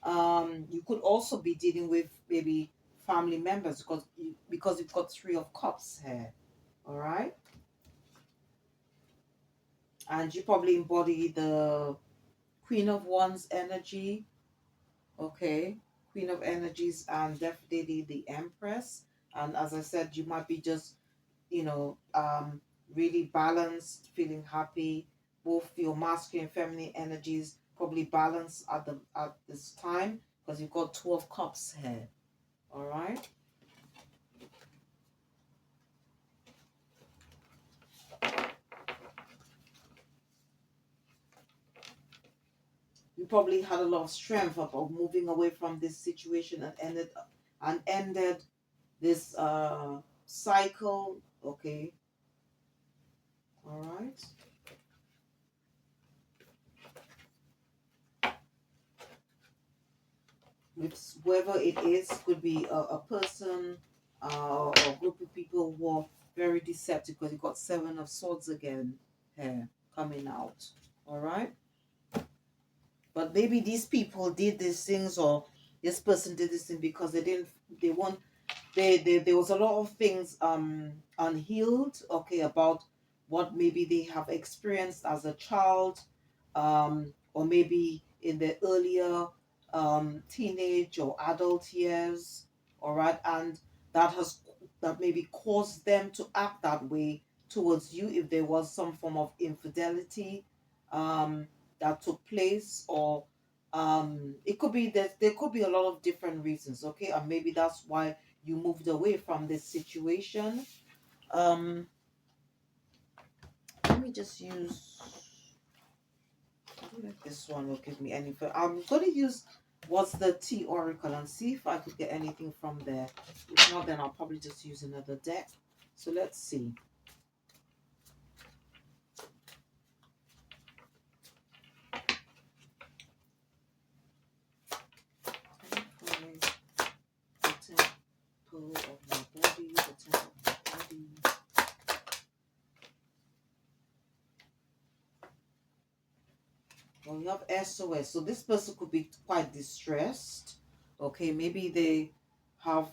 You could also be dealing with maybe family members because you've got Three of Cups here. All right, and you probably embody the Queen of Wands energy. Okay, Queen of Energies, and definitely the Empress. And as I said, you might be just you know, um, really balanced, feeling happy. Both your masculine and feminine energies probably balance at this time because you've got Two of Cups here. All right. You probably had a lot of strength of moving away from this situation and ended this cycle. Okay. All right. With whoever it is, could be a person or a group of people who are very deceptive because you got Seven of Swords again here coming out. All right. But maybe these people did these things, or this person did this thing because they want there was a lot of things unhealed, okay, about what maybe they have experienced as a child, or maybe in the earlier teenage or adult years. All right, and that maybe caused them to act that way towards you if there was some form of infidelity um that took place, or it could be that there could be a lot of different reasons, okay, and maybe that's why you moved away from this situation. Um, Let me just use, I feel like this one will give me anything. I'm gonna use what's the T Oracle and see if I could get anything from there. If not, then I'll probably just use another deck. So let's see. The temple of my body, the temple of my body. Well, you have SOS. So this person could be quite distressed. Okay, maybe they have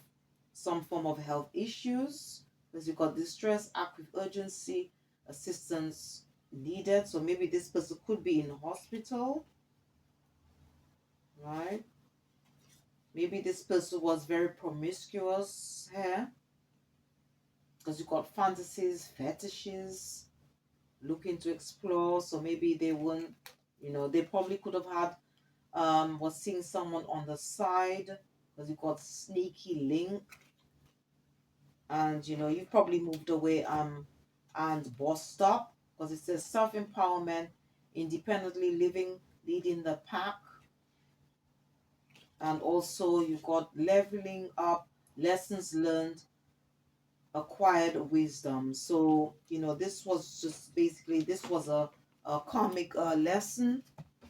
some form of health issues. Because you got distress, act with urgency, assistance needed. So maybe this person could be in hospital, right? Maybe this person was very promiscuous here. Because you got fantasies, fetishes, looking to explore. So maybe they won't, they probably could have had was seeing someone on the side because you got sneaky link, and you probably moved away and bossed up because it says self-empowerment, independently living, leading the pack, and also you got leveling up, lessons learned, acquired wisdom. So this was just basically this was a karmic lesson.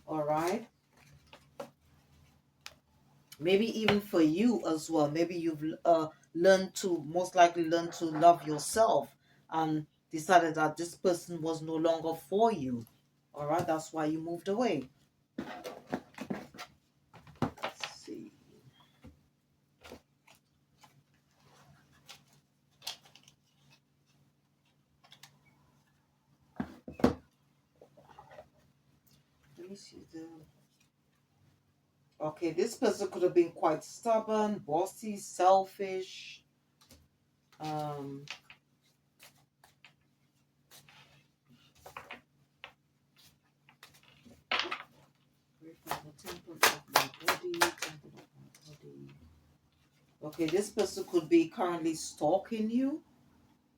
All right, maybe even for you as well, maybe you've learned to most likely learn to love yourself and decided that this person was no longer for you. All right, that's why you moved away. Let's see. me see the. Okay, this person could have been quite stubborn, bossy, selfish. Um, Pray for the temple of my body, temple of my body. Okay, this person could be currently stalking you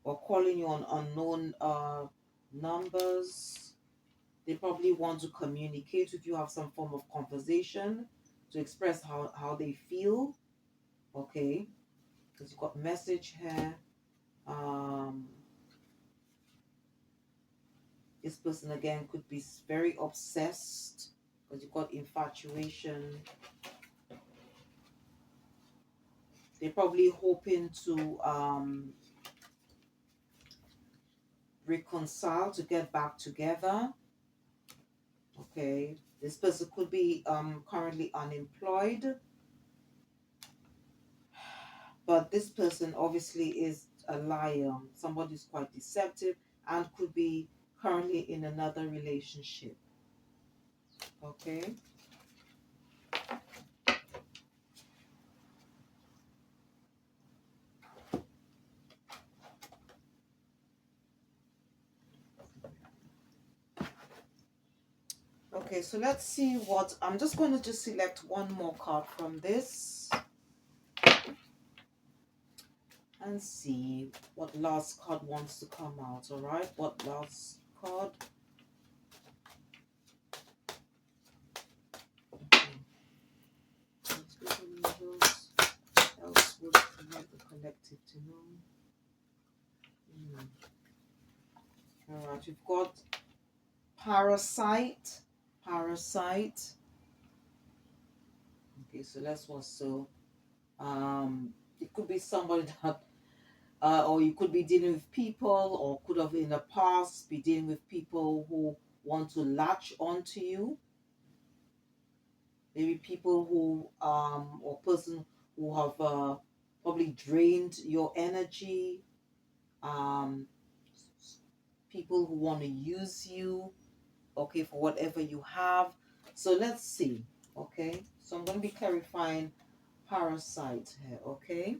or calling you on unknown numbers. They probably want to communicate with you, have some form of conversation to express how they feel. Okay, because you got message here. Um, this person again could be very obsessed because you got infatuation. They're probably hoping to reconcile, to get back together. Okay, this person could be currently unemployed, but this person obviously is a liar. Somebody who's quite deceptive and could be currently in another relationship. Okay. Okay, so let's see what I'm just going to just select one more card from this and see what last card wants to come out. All right, what last card? Okay. Let's go to those. Else would like the collective to know. All right, we've got parasite. Parasite. Okay, so let's also it could be somebody that or you could be dealing with people, or could have in the past be dealing with people who want to latch onto you. Maybe people who or person who have probably drained your energy. Um, People who want to use you, okay, for whatever you have. So let's see, okay. So I'm going to be clarifying parasite here, okay.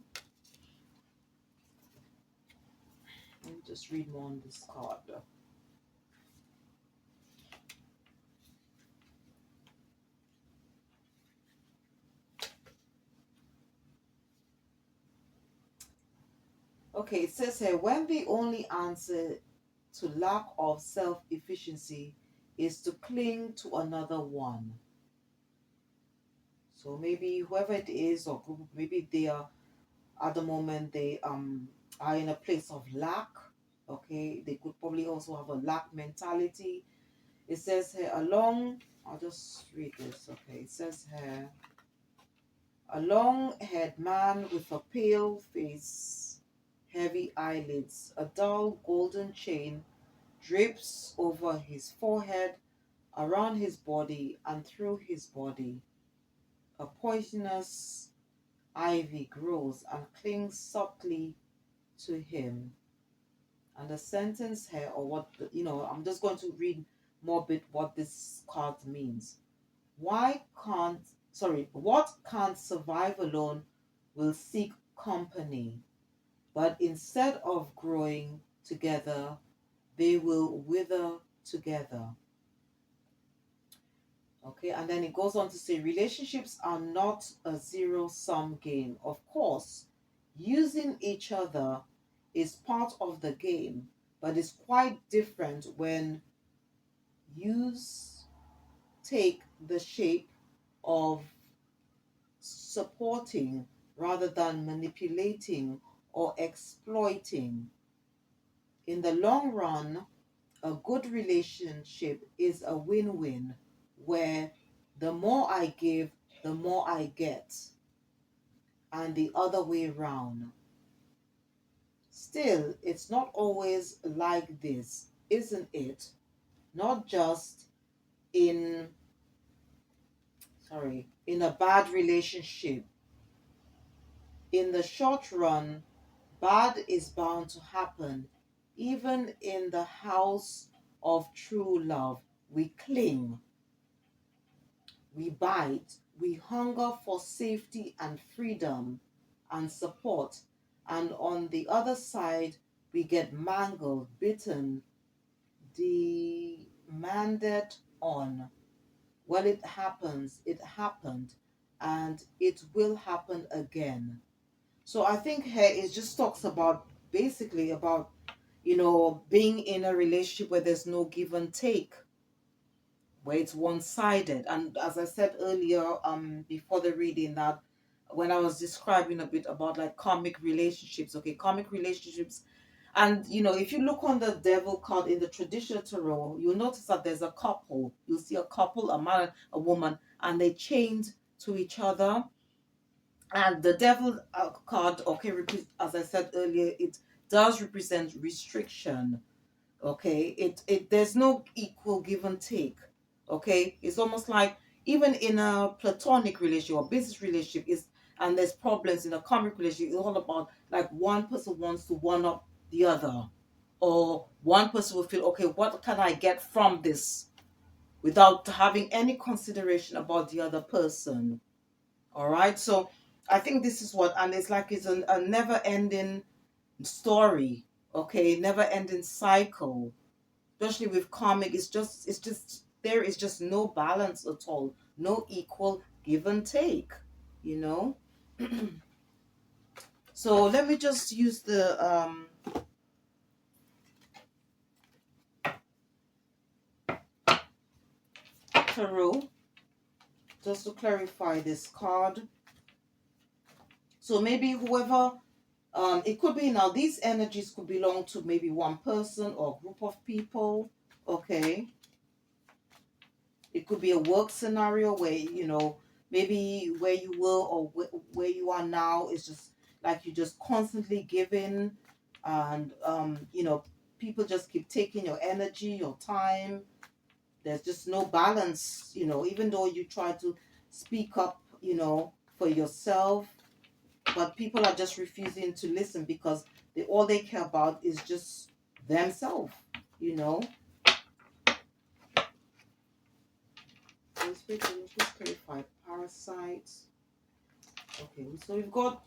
Let me just read more on this card. Okay, it says here, when the only answer to lack of self-efficiency is to cling to another one. So maybe whoever it is or group, maybe they are at the moment they are in a place of lack. Okay, they could probably also have a lack mentality. It says here along, I'll just read this. Okay, it says here, a long-haired man with a pale face, heavy eyelids, a dull golden chain drapes over his forehead, around his body, and through his body. A poisonous ivy grows and clings softly to him. And the sentence here, or what, I'm just going to read more bit what this card means. What can't survive alone will seek company, but instead of growing together, they will wither together. Okay, and then it goes on to say relationships are not a zero-sum game. Of course, using each other is part of the game, but it's quite different when use take the shape of supporting rather than manipulating or exploiting. In the long run, a good relationship is a win-win where the more I give, the more I get, and the other way round. Still, it's not always like this, isn't it? Not just in, in a bad relationship. In the short run, bad is bound to happen. Even in the house of true love, we cling. we bite, we hunger for safety and freedom and support. And on the other side, we get mangled, bitten, demanded on. Well, it happens, it happened, and it will happen again. So I think here it just talks about basically about, being in a relationship where there's no give and take, where it's one-sided. And as I said earlier, before the reading, that when I was describing a bit about like karmic relationships, okay, karmic relationships, and if you look on the devil card in the traditional tarot, you'll notice that there's a couple. You'll see a couple, a man, a woman, and they chained to each other. And the devil card, okay, as I said earlier, it does represent restriction. Okay, it there's no equal give and take. Okay, it's almost like even in a platonic relationship or business relationship is, and there's problems in a karmic relationship, it's all about like one person wants to one up the other, or one person will feel, okay, what can I get from this, without having any consideration about the other person. All right, so I think this is what, and it's like it's a never ending story. Okay, never ending cycle, especially with karmic. It's just there is just no balance at all, no equal give and take, you know so let me just use the tarot just to clarify this card. So maybe whoever, it could be, now these energies could belong to maybe one person or group of people. Okay, it could be a work scenario where, maybe where you were or where you are now is just like you just constantly giving, and people just keep taking your energy, your time. There's just no balance, even though you try to speak up, for yourself, but people are just refusing to listen because all they care about is just themselves, you know. Let's clarify parasites. Okay, so we've got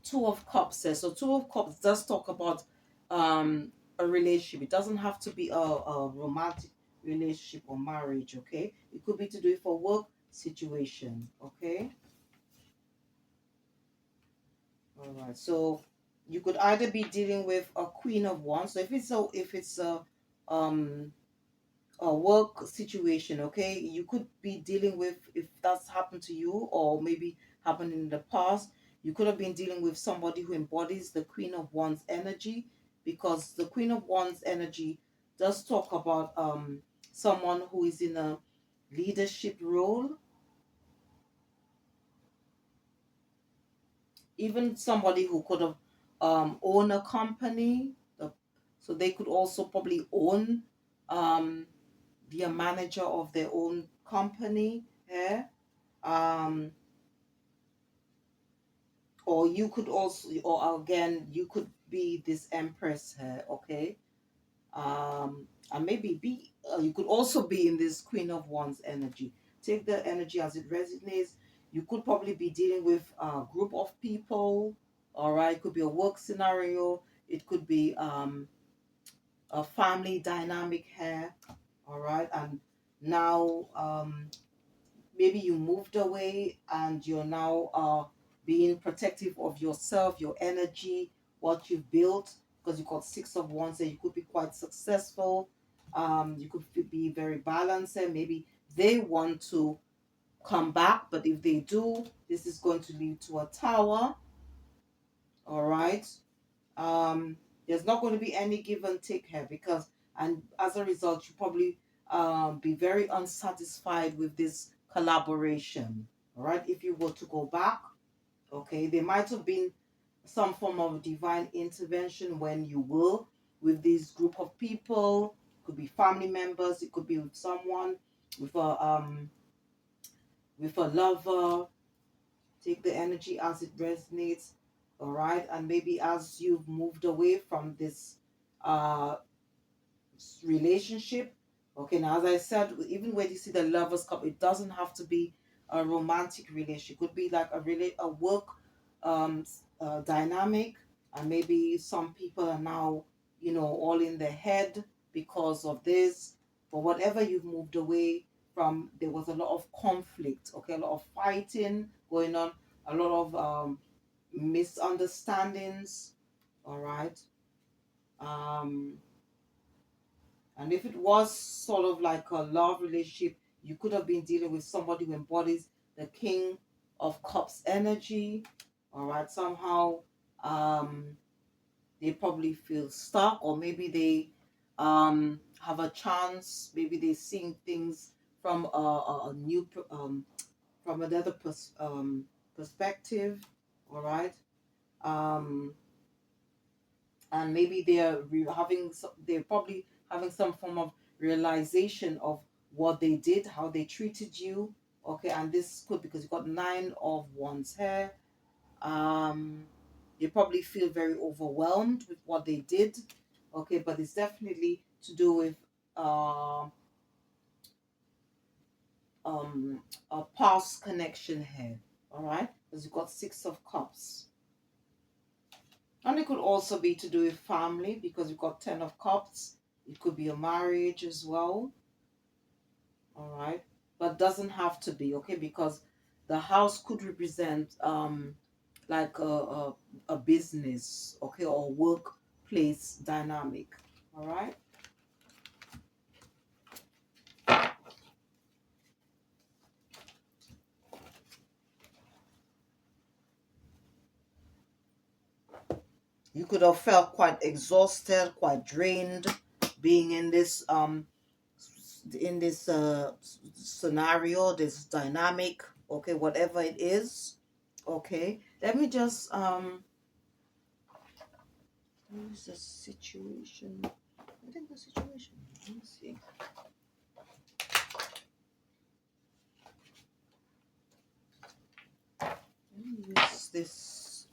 Two of Cups there. So Two of Cups does talk about a relationship. It doesn't have to be a romantic relationship or marriage, okay? It could be to do it for work situation, okay? All right. So you could either be dealing with a Queen of Wands. So um a work situation, okay, you could be dealing with, if that's happened to you or maybe happened in the past, you could have been dealing with somebody who embodies the Queen of Wands energy, because the Queen of Wands energy does talk about someone who is in a leadership role, even somebody who could have owned a company. So they could also probably own, um, be a manager of their own company. Yeah. um or you could also, or again, you could be this empress here, okay. And maybe be, you could also be in this Queen of Wands energy. Take the energy as it resonates. You could probably be dealing with a group of people. All right, it could be a work scenario, it could be a family dynamic here. All right, and now maybe you moved away and you're now being protective of yourself, your energy, what you've built, because you've got Six of Wands, and you could be quite successful. You could be very balanced, and maybe they want to come back, but if they do, this is going to lead to a Tower. All right. um there's not going to be any give and take here, because, and as a result, you probably be very unsatisfied with this collaboration. All right, if you were to go back, okay, there might have been some form of divine intervention when you were with this group of people. It could be family members, it could be with someone, with a lover. Take the energy as it resonates. All right, and maybe as you've moved away from this uh relationship, Okay, now as I said, even when you see the Lovers Cup, it doesn't have to be a romantic relationship. It could be like a work dynamic, and maybe some people are now, all in their head because of this. But whatever you've moved away from, there was a lot of conflict. Okay, a lot of fighting going on, a lot of misunderstandings. All right. Um, And if it was sort of like a love relationship, you could have been dealing with somebody who embodies the King of Cups energy. All right, somehow um, they probably feel stuck, or maybe they have a chance. Maybe they're seeing things from a new, from another perspective. All right. Um, and maybe they're probably having some form of realization of what they did, how they treated you. Okay, and this could, because you got nine of wands here. They probably feel very overwhelmed with what they did. Okay, but it's definitely to do with uh, um a past connection here. All right, because you got six of cups. And it could also be to do with family, because you've got 10 of cups. It could be a marriage as well. All right. But doesn't have to be, okay? Because the house could represent like a business, okay, or workplace dynamic. All right. You could have felt quite exhausted, quite drained, being in this scenario, this dynamic, okay, whatever it is. Okay, let me just what is the situation? I think the situation, let me see. Let me use this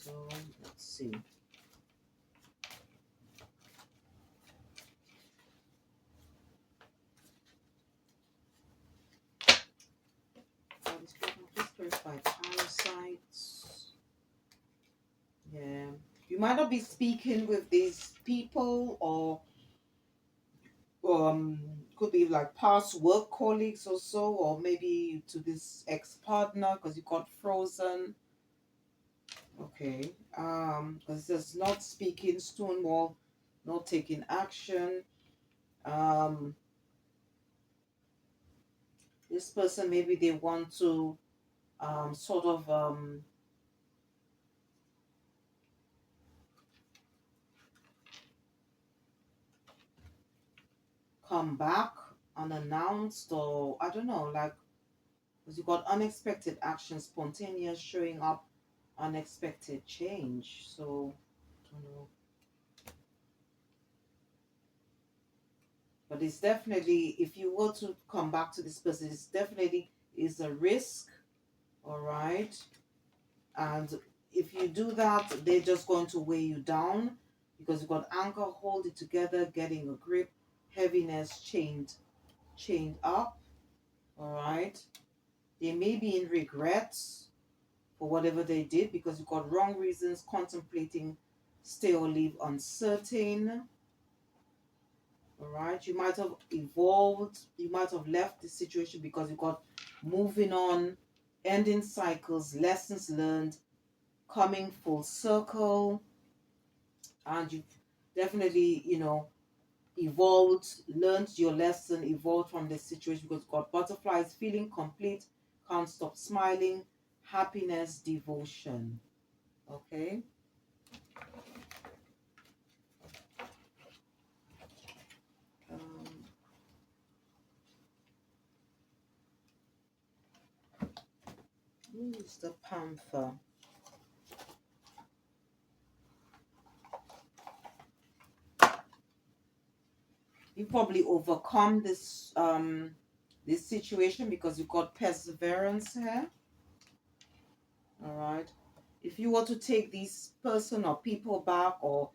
so let's see. Just clarify parasites. Yeah, you might not be speaking with these people, or um could be like past work colleagues or so, or maybe to this ex-partner because you got frozen. Okay, because there's not speaking, stonewall, not taking action. um this person, maybe they want to sort of come back unannounced, or I don't know, like, because you got unexpected action, spontaneous showing up, unexpected change. So I don't know. But it's definitely, if you were to come back to this person, it's definitely is a risk, all right? And if you do that, they're just going to weigh you down, because you've got anger, hold it together, getting a grip, heaviness, chained up, all right? They may be in regrets for whatever they did, because you've got wrong reasons, contemplating, stay or leave, uncertain. All right, you might have evolved, you might have left the situation because you got moving on, ending cycles, lessons learned, coming full circle, and you've definitely, evolved, learned your lesson, evolved from the situation, because you got butterflies, feeling complete, can't stop smiling, happiness, devotion. Okay. Um, who is the panther? You probably overcome this situation because you got perseverance here. All right. if you were to take this person or people back, or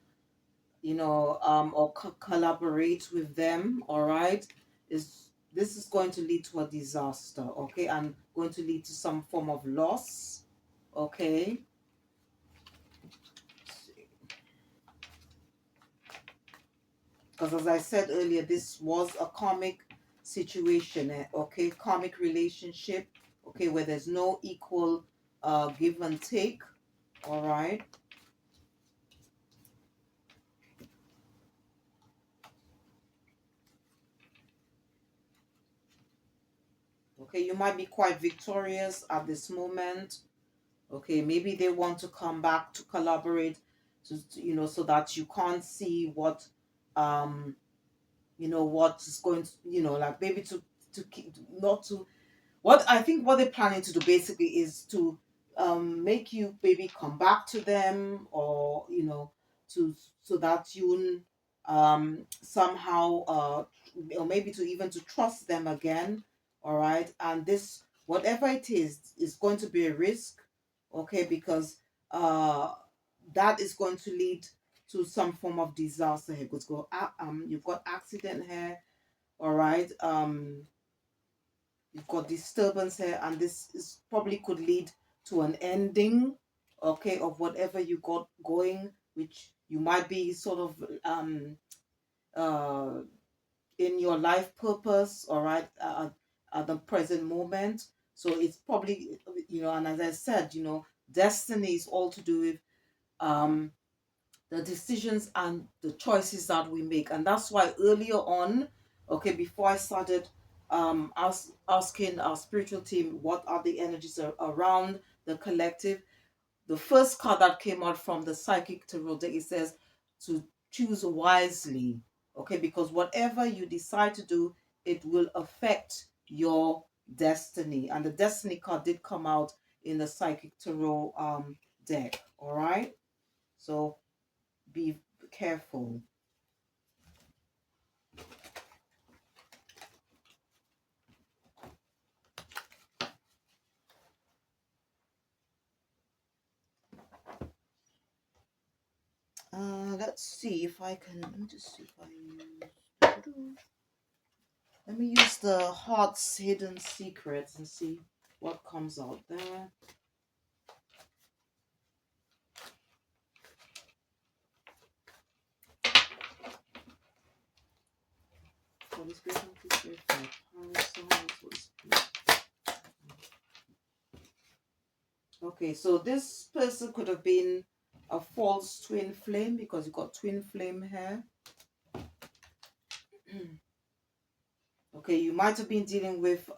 or collaborate with them, all right, is this is going to lead to a disaster, okay, and going to lead to some form of loss, okay. Because as I said earlier, this was a karmic situation, okay, karmic relationship, okay, where there's no equal give and take, all right. Okay, you might be quite victorious at this moment. Okay, maybe they want to come back to collaborate, so that you can't see what, what is going to, like maybe to keep, not to, what I think what they're planning to do basically is to make you maybe come back to them, or to, so that you somehow or maybe to even to trust them again, all right. And this, whatever it is going to be a risk, okay, because uh that is going to lead to some form of disaster here. Because you've got accident here, all right. You've got disturbance here, and this is probably could lead to an ending, okay, of whatever you got going, which you might be sort of uh in your life purpose, all right, at the present moment. So it's probably, and as I said, destiny is all to do with um the decisions and the choices that we make. And that's why earlier on, okay, before I started asking our spiritual team what are the energies around the collective, the first card that came out from the psychic tarot deck, it says to choose wisely, okay, because whatever you decide to do, it will affect your destiny. And the destiny card did come out in the psychic tarot deck, all right. So be careful. Let's see if I can. Let me just see if I use. Let me use the heart's hidden secrets and see what comes out there. For this great okay, so this person could have been a false twin flame, because you got twin flame here. Okay, you might have been dealing with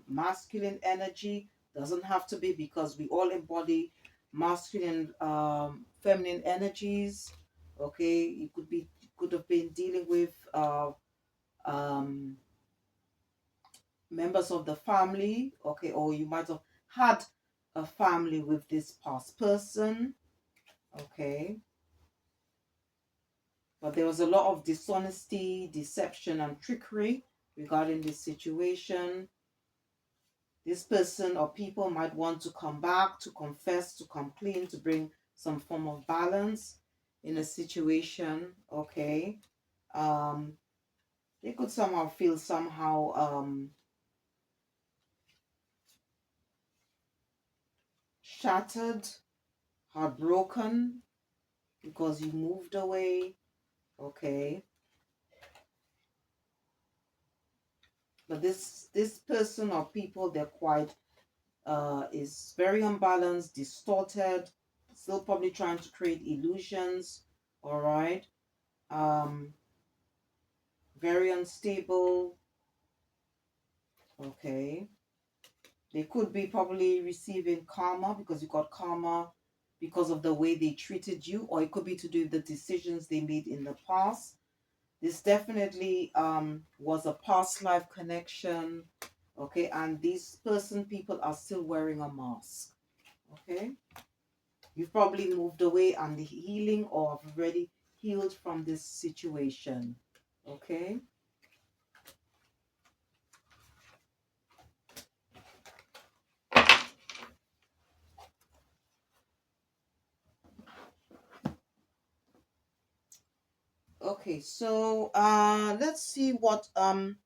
masculine energy. Doesn't have to be, because we all embody masculine, feminine energies. Okay, you could have been dealing with um, members of the family. Okay, or you might have had a family with this past person. Okay, but there was a lot of dishonesty, deception, and trickery regarding this situation. This person or people might want to come back, to confess, to come clean, to bring some form of balance in a situation. Okay. Um, they could somehow feel somehow shattered, heartbroken, because you moved away. Okay. But this person or people, they're quite is very unbalanced, distorted, still probably trying to create illusions. All right. Um, very unstable. Okay. They could be probably receiving karma, because you got karma because of the way they treated you, or it could be to do with the decisions they made in the past. This definitely was a past life connection. Okay, and these people are still wearing a mask. Okay. You've probably moved away and the healing, or have already healed from this situation. Okay. Okay, so let's see what I'm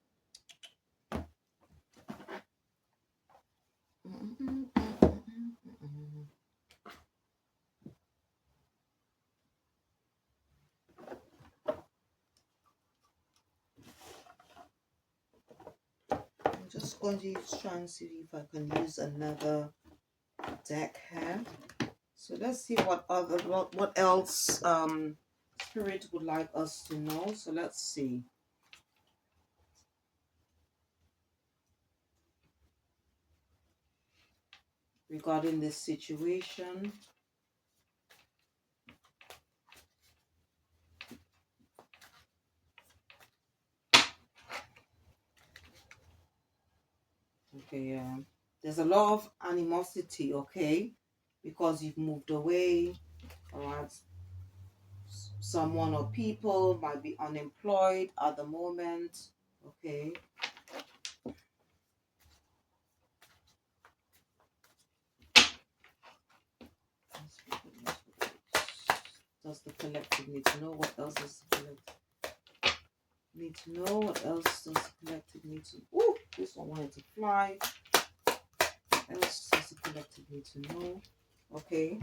just going to try and see if I can use another deck here. So let's see what else Spirit would like us to know. So let's see. Regarding this situation. Okay, yeah. There's a lot of animosity, okay? Because you've moved away, all right? Someone or people might be unemployed at the moment, okay? Does the collective need to know? What else does the collective need to know? What else does the collective need to... Ooh, this one wanted to fly. What else does the collective need to know? Okay.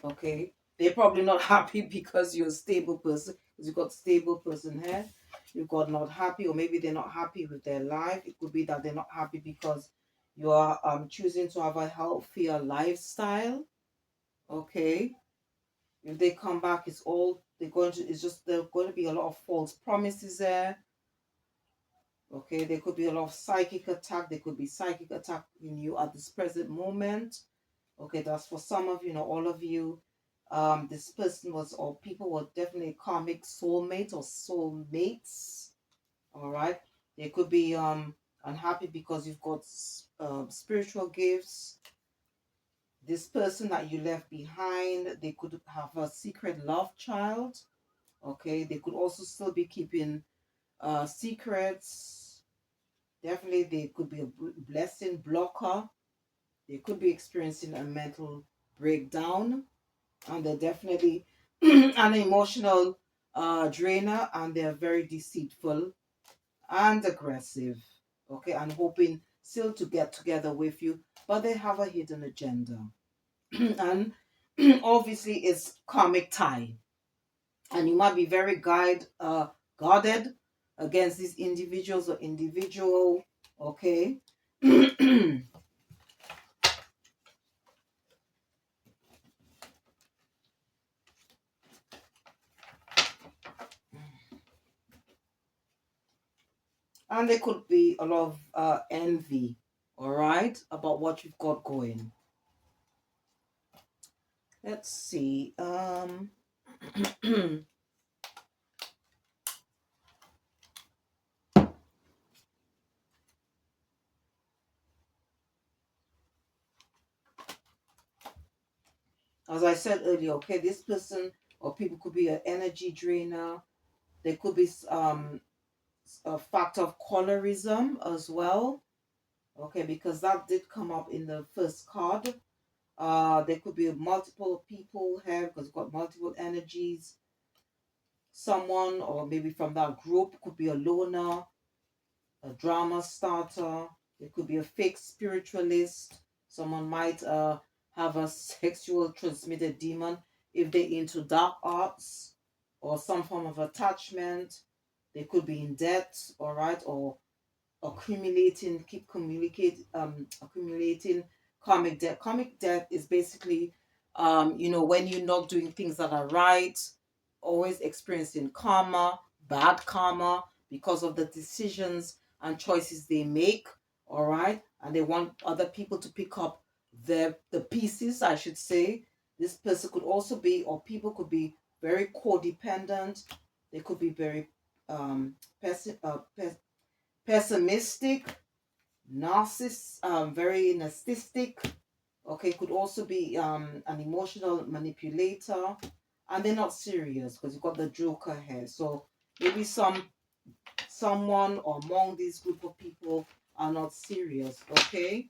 Okay. They're probably not happy because you're a stable person. Because you've got stable person here. You've got not happy, or maybe they're not happy with their life. It could be that they're not happy because you are choosing to have a healthier lifestyle. Okay. If they come back, it's all they're going to. It's just there's going to be a lot of false promises there. Okay, there could be a lot of psychic attack. There could be psychic attack in you at this present moment. Okay, that's for some of you, not all of you. This person was, or people were definitely karmic soulmates or soulmates. All right, they could be unhappy because you've got spiritual gifts. This person that you left behind, they could have a secret love child. Okay, they could also still be keeping secrets. Definitely, they could be a blessing blocker. They could be experiencing a mental breakdown, and they're definitely an emotional drainer, and they're very deceitful and aggressive. Okay, and hoping still to get together with you, but they have a hidden agenda. And obviously, it's karmic tie, and you might be very guarded against these individuals or individual. Okay. And there could be a lot of envy, all right, about what you've got going. Let's see. As I said earlier, okay, this person or people could be an energy drainer. There could be a factor of colorism as well. Okay, because that did come up in the first card. There could be multiple people here because you've got multiple energies. Someone, or maybe from that group, could be a loner, a drama starter. It could be a fake spiritualist. Someone might have a sexual transmitted demon if they're into dark arts or some form of attachment. They could be in debt, all right, or accumulating karmic debt. Karmic debt is basically when you're not doing things that are right, always experiencing karma, bad karma, because of the decisions and choices they make. All right, and they want other people to pick up the pieces, I should say. This person could also be, or people could be very codependent. They could be very um, pessimistic, very narcissistic. Okay, could also be an emotional manipulator, and they're not serious because you've got the Joker here. So maybe someone or among this group of people are not serious. Okay.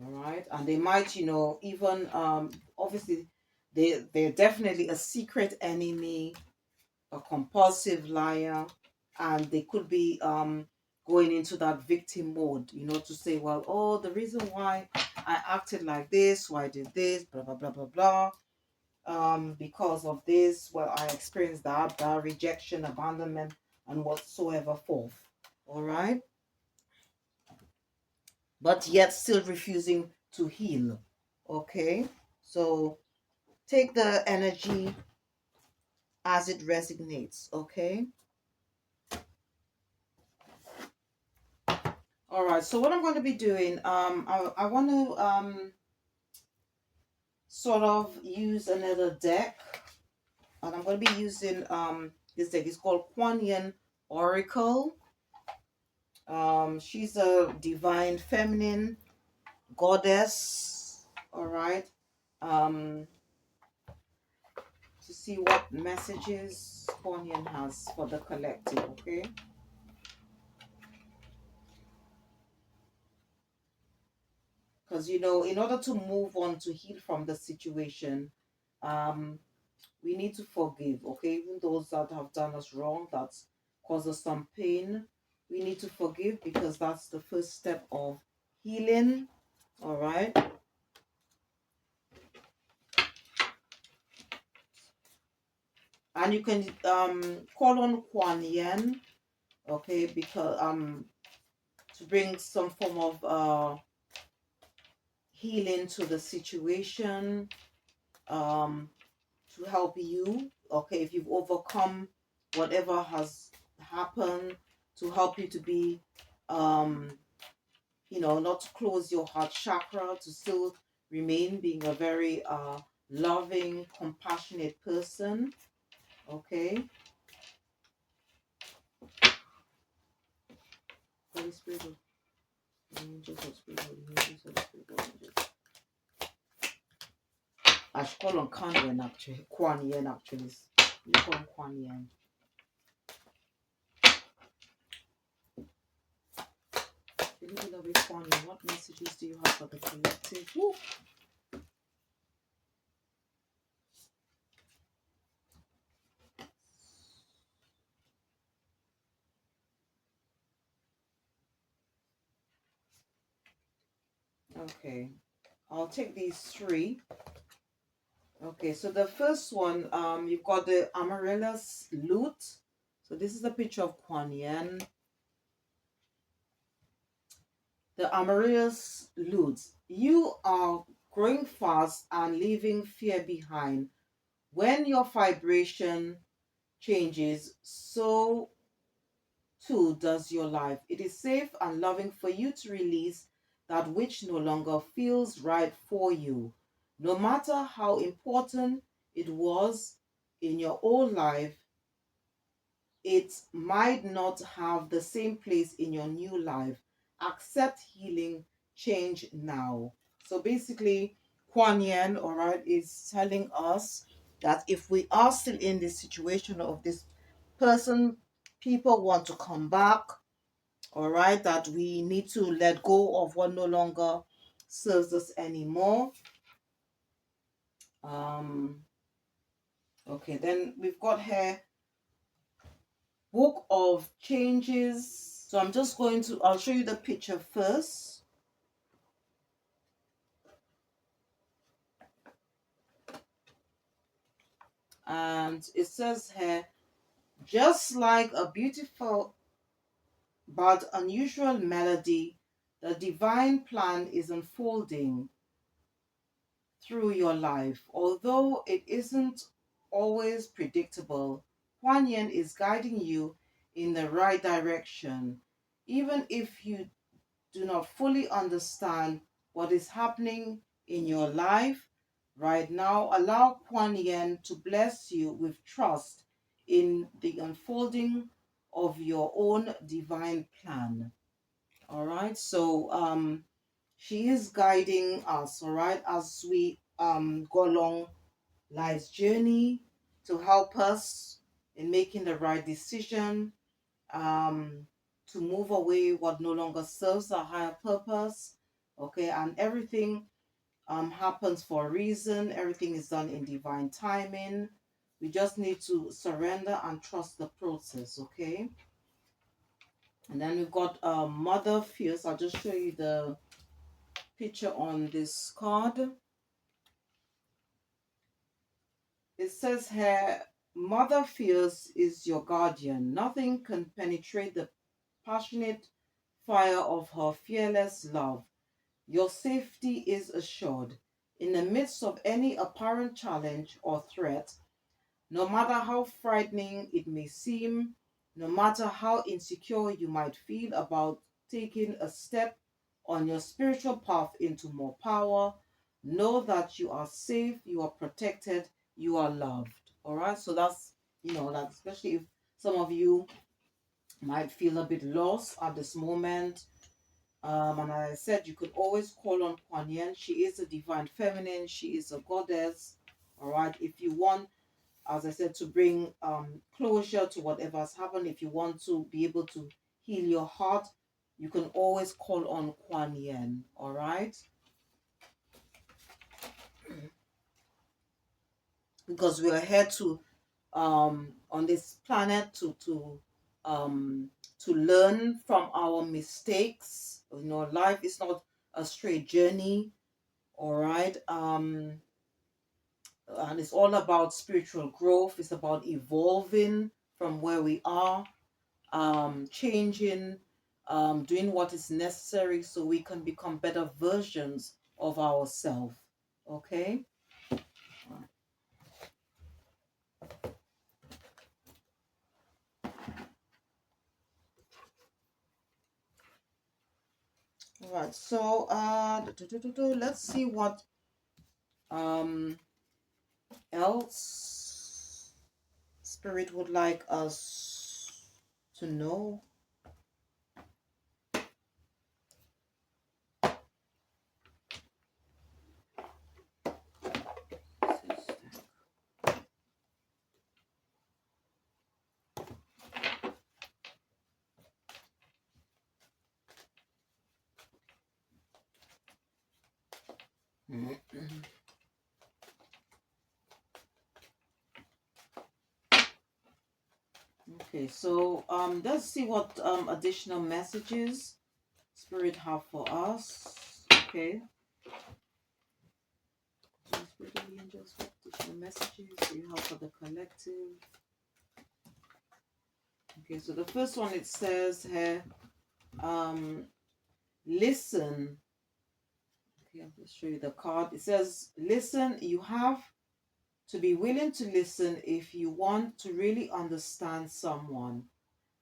All right. And they might, even obviously they're definitely a secret enemy, a compulsive liar, and they could be going into that victim mode, to say, well, oh, the reason why I acted like this, why I did this, blah blah blah blah blah, because of this, well, I experienced that rejection, abandonment, and whatsoever forth. All right. But yet still refusing to heal. Okay. So take the energy as it resonates. Okay. All right. So what I'm going to be doing, I want to sort of use another deck, and I'm going to be using this deck. It's called Kuan Yin Oracle. She's a divine feminine goddess. All right. Um, to see what messages Kuan Yin has for the collective. Okay. Because in order to move on to heal from the situation, um, we need to forgive. Okay, even those that have done us wrong, that's caused us some pain, we need to forgive because that's the first step of healing. All right. And you can call on Kuan Yin, okay, because to bring some form of healing to the situation, um to help you, okay, if you've overcome whatever has happened, to help you to be um not to close your heart chakra, to still remain being a very loving, compassionate person. Okay. Holy Spirit of angels, Holy Spirit of angels, Holy Spirit of angels. I should call on Kuan Yin actually. Kuan Yin actually. You call on Kuan Yin. Really love it, Kuan Yin. What messages do you have for the collective? Woo. Okay, I'll take these three. Okay, so the first one, you've got the amaryllis lute. So this is a picture of Kuan Yin. The amaryllis lute. You are growing fast and leaving fear behind. When your vibration changes, so too does your life. It is safe and loving for you to release that which no longer feels right for you. No matter how important it was in your old life, it might not have the same place in your new life. Accept healing, change now. So basically, Kuan Yin, all right, is telling us that if we are still in this situation of this person, people want to come back, all right, that we need to let go of what no longer serves us anymore. Um, okay, then we've got here Book of Changes. So I'm just going to, I'll show you the picture first. And it says here, just like a beautiful but unusual melody, the divine plan is unfolding through your life. Although it isn't always predictable, Huan Yin is guiding you in the right direction. Even if you do not fully understand what is happening in your life right now, allow Kuan Yin to bless you with trust in the unfolding of your own divine plan. All right. So she is guiding us, all right, as we go along life's journey to help us in making the right decision, um, to move away what no longer serves our higher purpose, Okay, and everything happens for a reason. Everything is done in divine timing. We just need to surrender and trust the process. Okay. And then we've got Mother Fierce. I'll just show you the picture on this card. It says here, Mother Fierce is your guardian. Nothing can penetrate the passionate fire of her fearless love. Your safety is assured. In the midst of any apparent challenge or threat, no matter how frightening it may seem, no matter how insecure you might feel about taking a step on your spiritual path into more power, know that you are safe, you are protected, you are loved. All right. So that's, that especially if some of you might feel a bit lost at this moment. And as I said, you could always call on Kuan Yin. She is a divine feminine. She is a goddess. All right. If you want, as I said, to bring closure to whatever has happened, if you want to be able to heal your heart, you can always call on Kuan Yin. All right. Because we are here to on this planet to learn from our mistakes. Life is not a straight journey. All right. And it's all about spiritual growth. It's about evolving from where we are, changing, doing what is necessary so we can become better versions of ourselves. Okay. All right. So let's see what um else Spirit would like us to know. Okay, so let's see what additional messages Spirit have for us. Okay. Spirit of the angels, what additional messages do you have for the collective? Okay, so the first one, it says here, listen. Okay, I'll just show you the card. It says, listen, you have to be willing to listen if you want to really understand someone.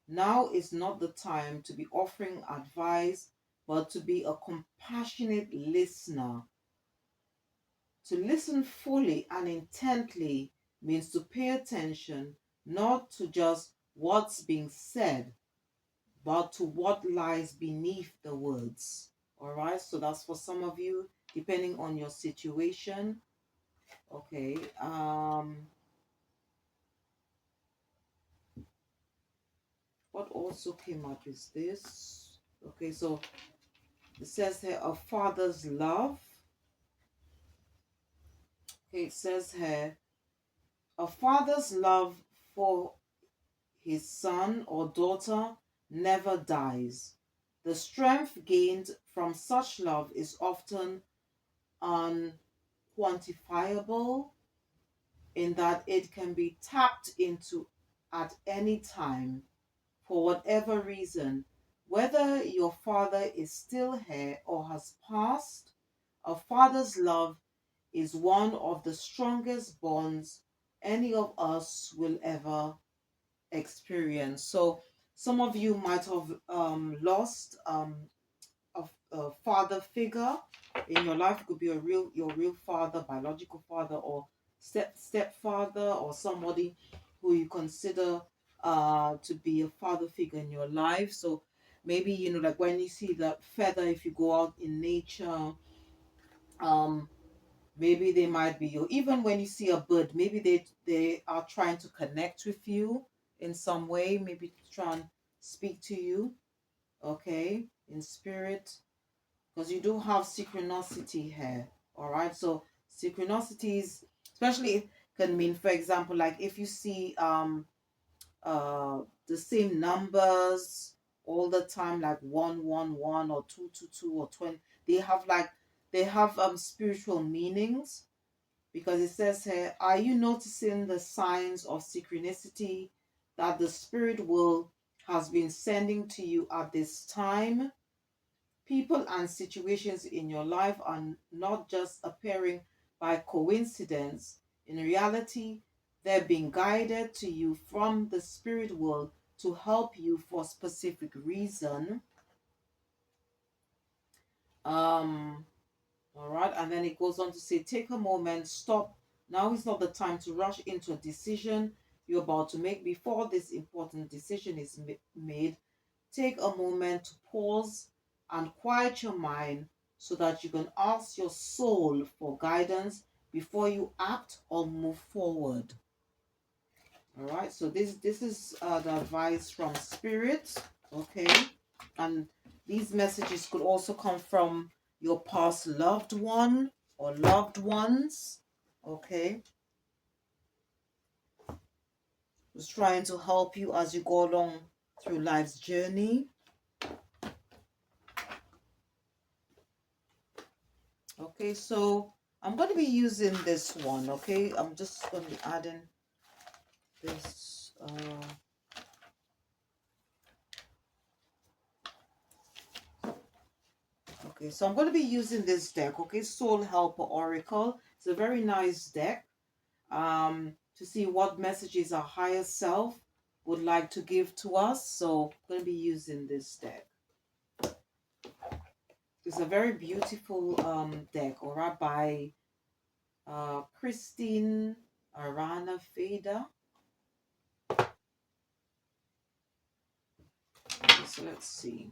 Now is not the time to be offering advice, but to be a compassionate listener. To listen fully and intently means to pay attention not to just what's being said, but to what lies beneath the words. All right, so that's for some of you, depending on your situation. Okay. What also came up is this. Okay, so it says here, a father's love. Okay, it says here, a father's love for his son or daughter never dies. The strength gained from such love is often unquantifiable in that it can be tapped into at any time for whatever reason. Whether your father is still here or has passed, a father's love is one of the strongest bonds any of us will ever experience. So some of you might have lost a father figure in your life. It could be your real father, biological father, or stepfather, or somebody who you consider to be a father figure in your life. So maybe, like when you see that feather, if you go out in nature, um maybe they might be you. Even when you see a bird, maybe they are trying to connect with you in some way, maybe to try and speak to you, okay, in spirit. because you do have synchronicity here. All right, so synchronicities, especially, can mean, for example, like if you see the same numbers all the time, like 111 or 222 or 20. They have like, they have spiritual meanings, because it says here, are you noticing the signs of synchronicity that the spirit will has been sending to you at this time? People and situations in your life are not just appearing by coincidence. In reality, they're being guided to you from the spirit world to help you for a specific reason. Um, all right, and then it goes on to say, take a moment, stop. Now is not the time to rush into a decision you're about to make. Before this important decision is made, take a moment to pause and quiet your mind so that you can ask your soul for guidance before you act or move forward. All right, so this is the advice from spirit. Okay, and these messages could also come from your past loved one or loved ones. Okay, just trying to help you as you go along through life's journey. Okay, so I'm going to be using this one. Okay, I'm just going to be adding this. Okay, so I'm going to be using this deck. Okay, Soul Helper Oracle. It's a very nice deck. To see what messages our higher self would like to give to us. So I'm going to be using this deck. It's a very beautiful deck, all right, by Christine Arana Feda. Okay, so let's see.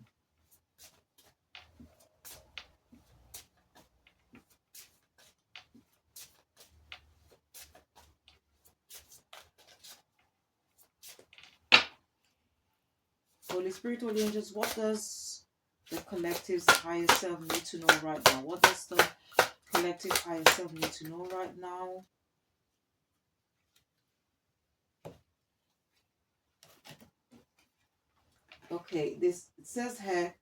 Holy Spirit, Holy Angels, what does the collective's higher self need to know right now? What does the collective higher self need to know right now? Okay, this, it says here,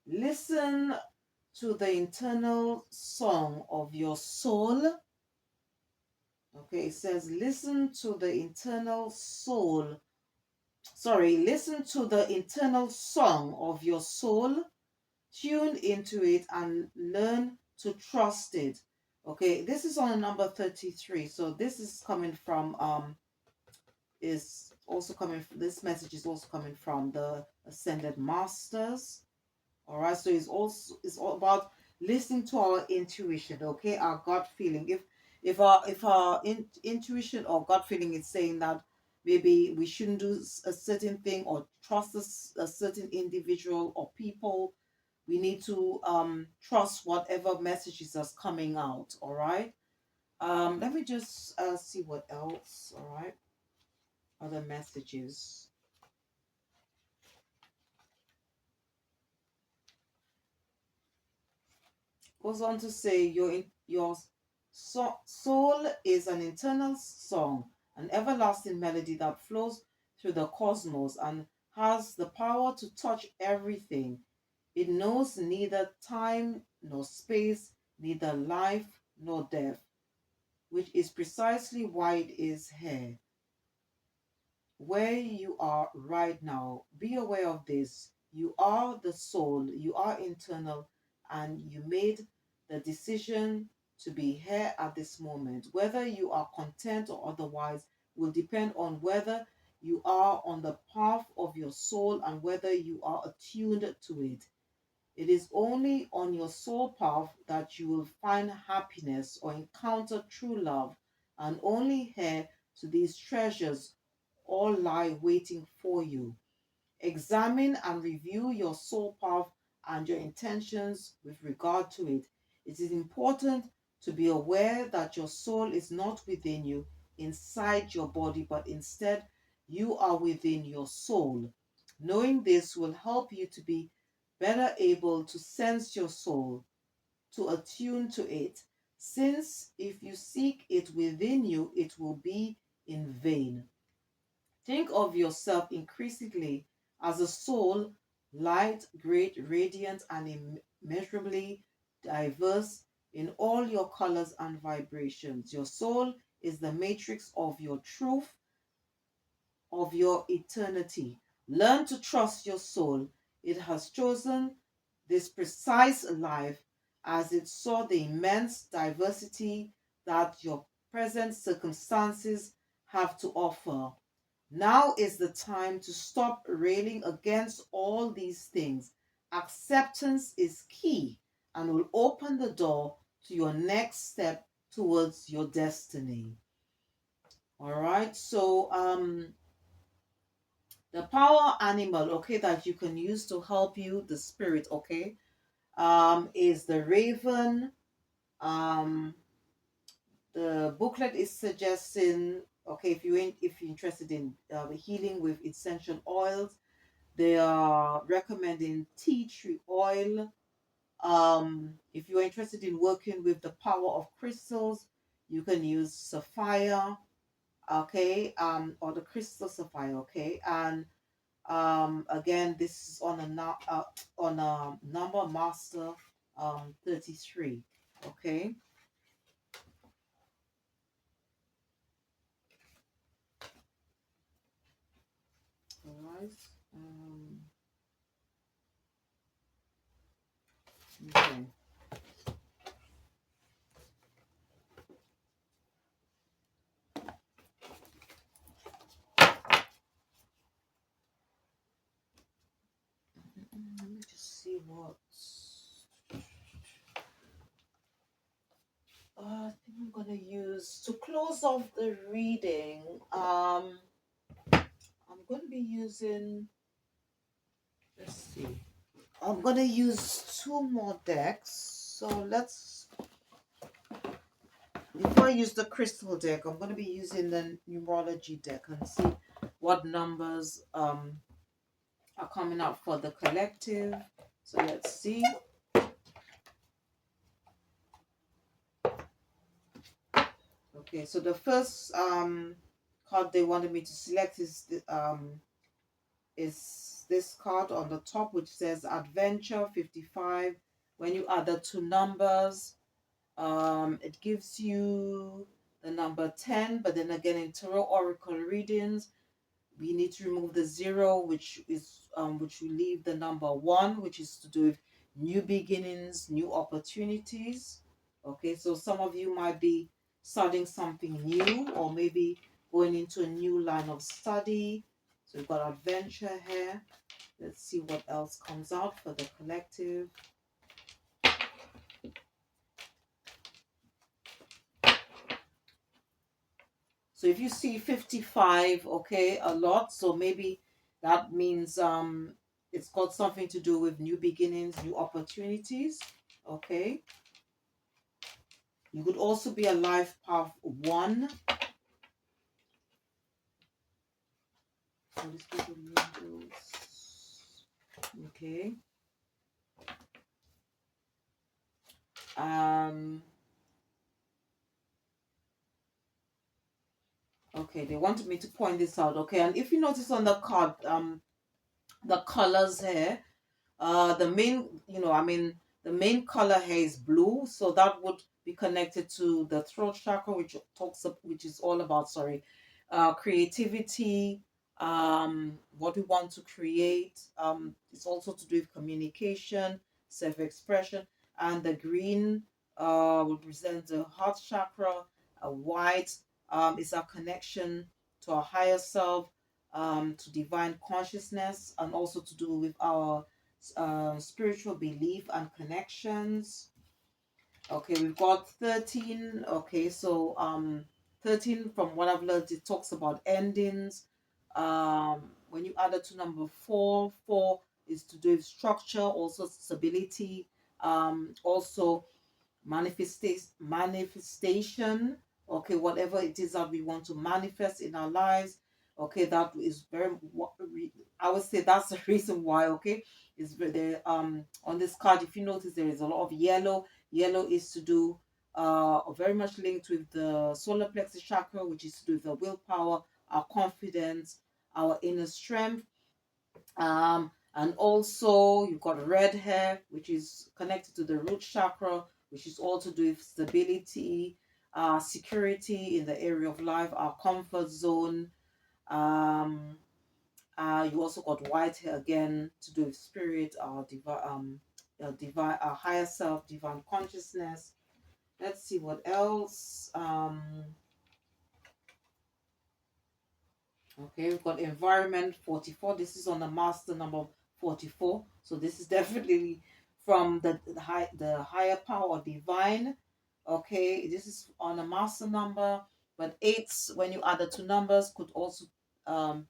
listen to the internal song of your soul. Okay, it says listen to the internal soul. Sorry, listen to the internal song of your soul. Tune into it and learn to trust it. Okay, this is on number 33. So this is coming from this message is also coming from the Ascended Masters. All right, so it's all about listening to our intuition, okay, our gut feeling. If our intuition or gut feeling is saying that maybe we shouldn't do a certain thing or trust a certain individual or people, we need to trust whatever messages are coming out. All right. Let me just see what else. All right, other messages. Goes on to say your soul is an internal song, an everlasting melody that flows through the cosmos and has the power to touch everything. It knows neither time nor space, neither life nor death, which is precisely why it is here, where you are right now. Be aware of this. You are the soul, you are internal, and you made the decision to be here at this moment. Whether you are content or otherwise will depend on whether you are on the path of your soul and whether you are attuned to it. It is only on your soul path that you will find happiness or encounter true love, and only here to these treasures all lie waiting for you. Examine and review your soul path and your intentions with regard to it. It is important to be aware that your soul is not within you, inside your body, but instead you are within your soul. Knowing this will help you to be better able to sense your soul, to attune to it, since if you seek it within you, it will be in vain. Think of yourself increasingly as a soul, light, great, radiant, and immeasurably diverse in all your colors and vibrations. Your soul is the matrix of your truth, of your eternity. Learn to trust your soul. It has chosen this precise life as it saw the immense diversity that your present circumstances have to offer. Now is the time to stop railing against all these things. Acceptance is key and will open the door to your next step towards your destiny. All right. So the power animal, okay, that you can use to help you, the spirit, okay, is the raven. Um the booklet is suggesting, okay, if you're interested in healing with essential oils, they are recommending tea tree oil. If you're interested in working with the power of crystals, you can use sapphire, okay, or the crystal sapphire, okay. And again, this is on a number master 33, okay. All right. Um, okay. Let me just see what. I think I'm gonna use to close off the reading. I'm gonna be using. Let's see. I'm gonna use two more decks. So let's. Before I use the crystal deck, I'm gonna be using the numerology deck and see what numbers are coming out for the collective. So let's see. Okay, so the first card they wanted me to select is this card on the top, which says Adventure 55. When you add the two numbers, it gives you the number 10, but then again in tarot oracle readings, we need to remove the 0, which will leave the number 1, which is to do with new beginnings, new opportunities. Okay, so some of you might be starting something new, or maybe going into a new line of study. So we've got adventure here. Let's see what else comes out for the collective. So if you see 55, okay, a lot, so maybe that means it's got something to do with new beginnings, new opportunities, okay. You could also be a life path 1. Okay. Um okay, they wanted me to point this out, okay. And if you notice on the card, the colors here, the main, the main color here is blue, so that would be connected to the throat chakra, which is all about, sorry, creativity, what we want to create. It's also to do with communication, self-expression. And the green will represent the heart chakra. White is our connection to our higher self, to divine consciousness, and also to do with our spiritual belief and connections. Okay, we've got 13. Okay, so 13, from what I've learned, it talks about endings. When you add it to number 4, 4 is to do with structure, also stability, also manifestation. Okay, whatever it is that we want to manifest in our lives, Okay, that is very I would say that's the reason why. Okay, is there on this card, if you notice, there is a lot of yellow. Yellow is to do very much linked with the solar plexus chakra, which is to do with the willpower, our confidence, our inner strength. And also you've got red hair, which is connected to the root chakra, which is all to do with stability, security in the area of life, our comfort zone. um you also got white hair, again to do with spirit, our divine, our higher self, divine consciousness. Let's see what else. Okay, we've got environment 44. This is on the master number 44. So this is definitely from the higher power or divine. Okay, this is on a master number, but eights, when you add the two numbers, could also um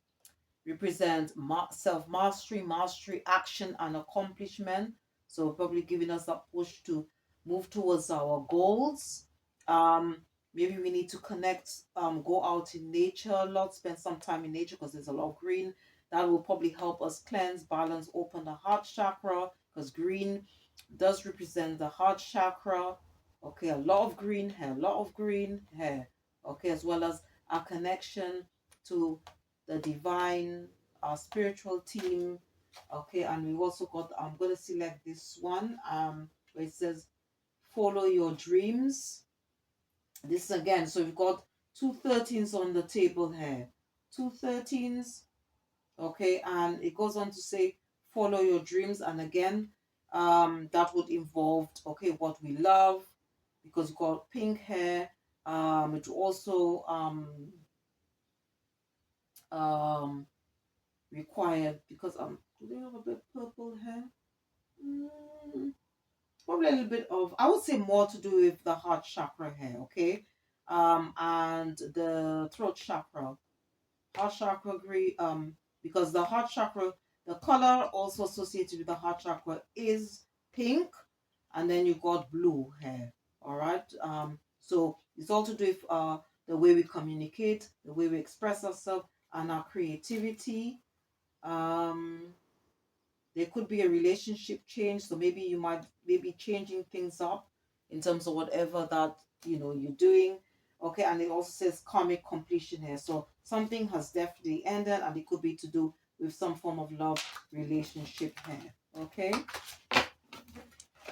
represent self mastery, mastery, action, and accomplishment. So probably giving us that push to move towards our goals. Um, maybe we need to connect, go out in nature a lot, spend some time in nature because there's a lot of green. That will probably help us cleanse, balance, open the heart chakra, because green does represent the heart chakra. Okay, a lot of green hair, a lot of green hair. Okay, as well as our connection to the divine, our spiritual team. Okay, and we also got, I'm going to select this one, where it says follow your dreams. This again, so we've got two 13s on the table here, two 13s. Okay, and it goes on to say follow your dreams, and again, that would involve, okay, what we love, because you've got pink hair. It also um required, because do they have a bit purple hair? Mm, probably a little bit of, I would say more to do with the heart chakra hair. Okay, and the throat chakra, heart chakra agree, because the heart chakra, the color also associated with the heart chakra is pink, and then you got blue hair. All right, so it's all to do with the way we communicate, the way we express ourselves, and our creativity. um there could be a relationship change, so maybe you might maybe changing things up in terms of whatever that you're doing. Okay, and it also says karmic completion here, so something has definitely ended, and it could be to do with some form of love relationship here. Okay,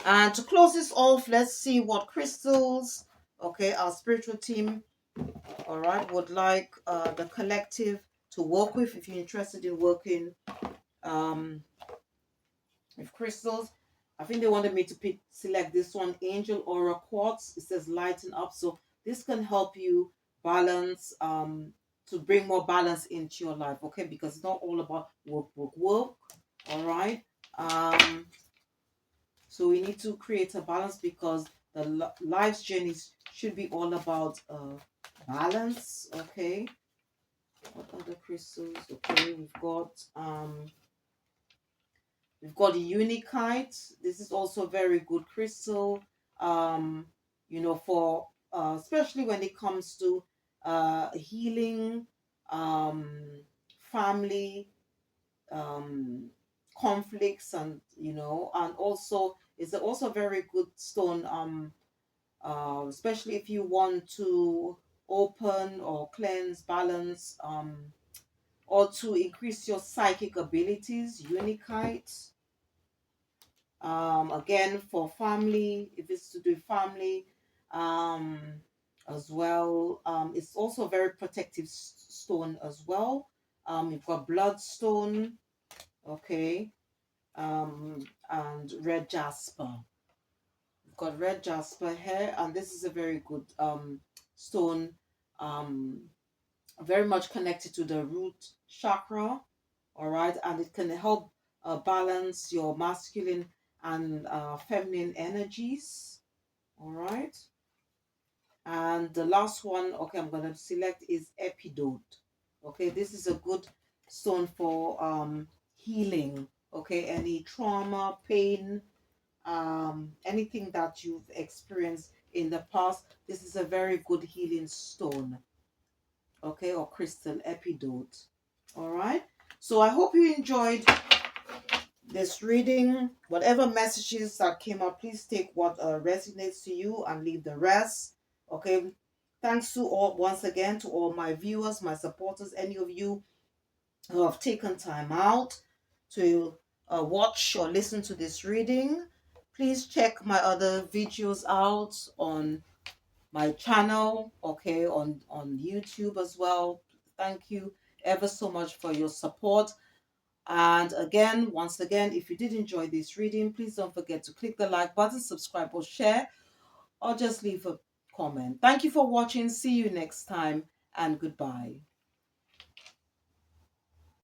and to close this off, let's see what crystals, okay, our spiritual team, all right, would like the collective to work with. If you're interested in working um with crystals, I think they wanted me to select this one, Angel Aura Quartz. It says lighten up. So this can help you balance, to bring more balance into your life, okay? Because it's not all about work, work, work. All right. Um, so we need to create a balance, because the life's journeys should be all about balance, okay? What other crystals? Okay, we've got the Unikite. This is also a very good crystal, um, for especially when it comes to healing, family, um, conflicts, and also it's also a very good stone, especially if you want to open or cleanse, balance, or to increase your psychic abilities. Unikite. Again, for family, if it's to do with family, um as well, it's also a very protective stone as well. You've got bloodstone, okay, and red jasper. You've got red jasper here, and this is a very good stone, um very much connected to the root chakra. All right, and it can help balance your masculine and feminine energies. All right, and the last one, okay, I'm going to select is epidote. Okay, this is a good stone for healing. Okay, any trauma, pain, anything that you've experienced in the past, this is a very good healing stone. okay, or crystal epidote. All right. So I hope you enjoyed this reading. Whatever messages that came up, please take what resonates to you and leave the rest. Okay. Thanks to all, once again, to all my viewers, my supporters, any of you who have taken time out to watch or listen to this reading. Please check my other videos out on my channel, okay, on YouTube as well. Thank you ever so much for your support. And again, once again, if you did enjoy this reading, please don't forget to click the like button, subscribe or share, or just leave a comment. Thank you for watching. See you next time, and goodbye.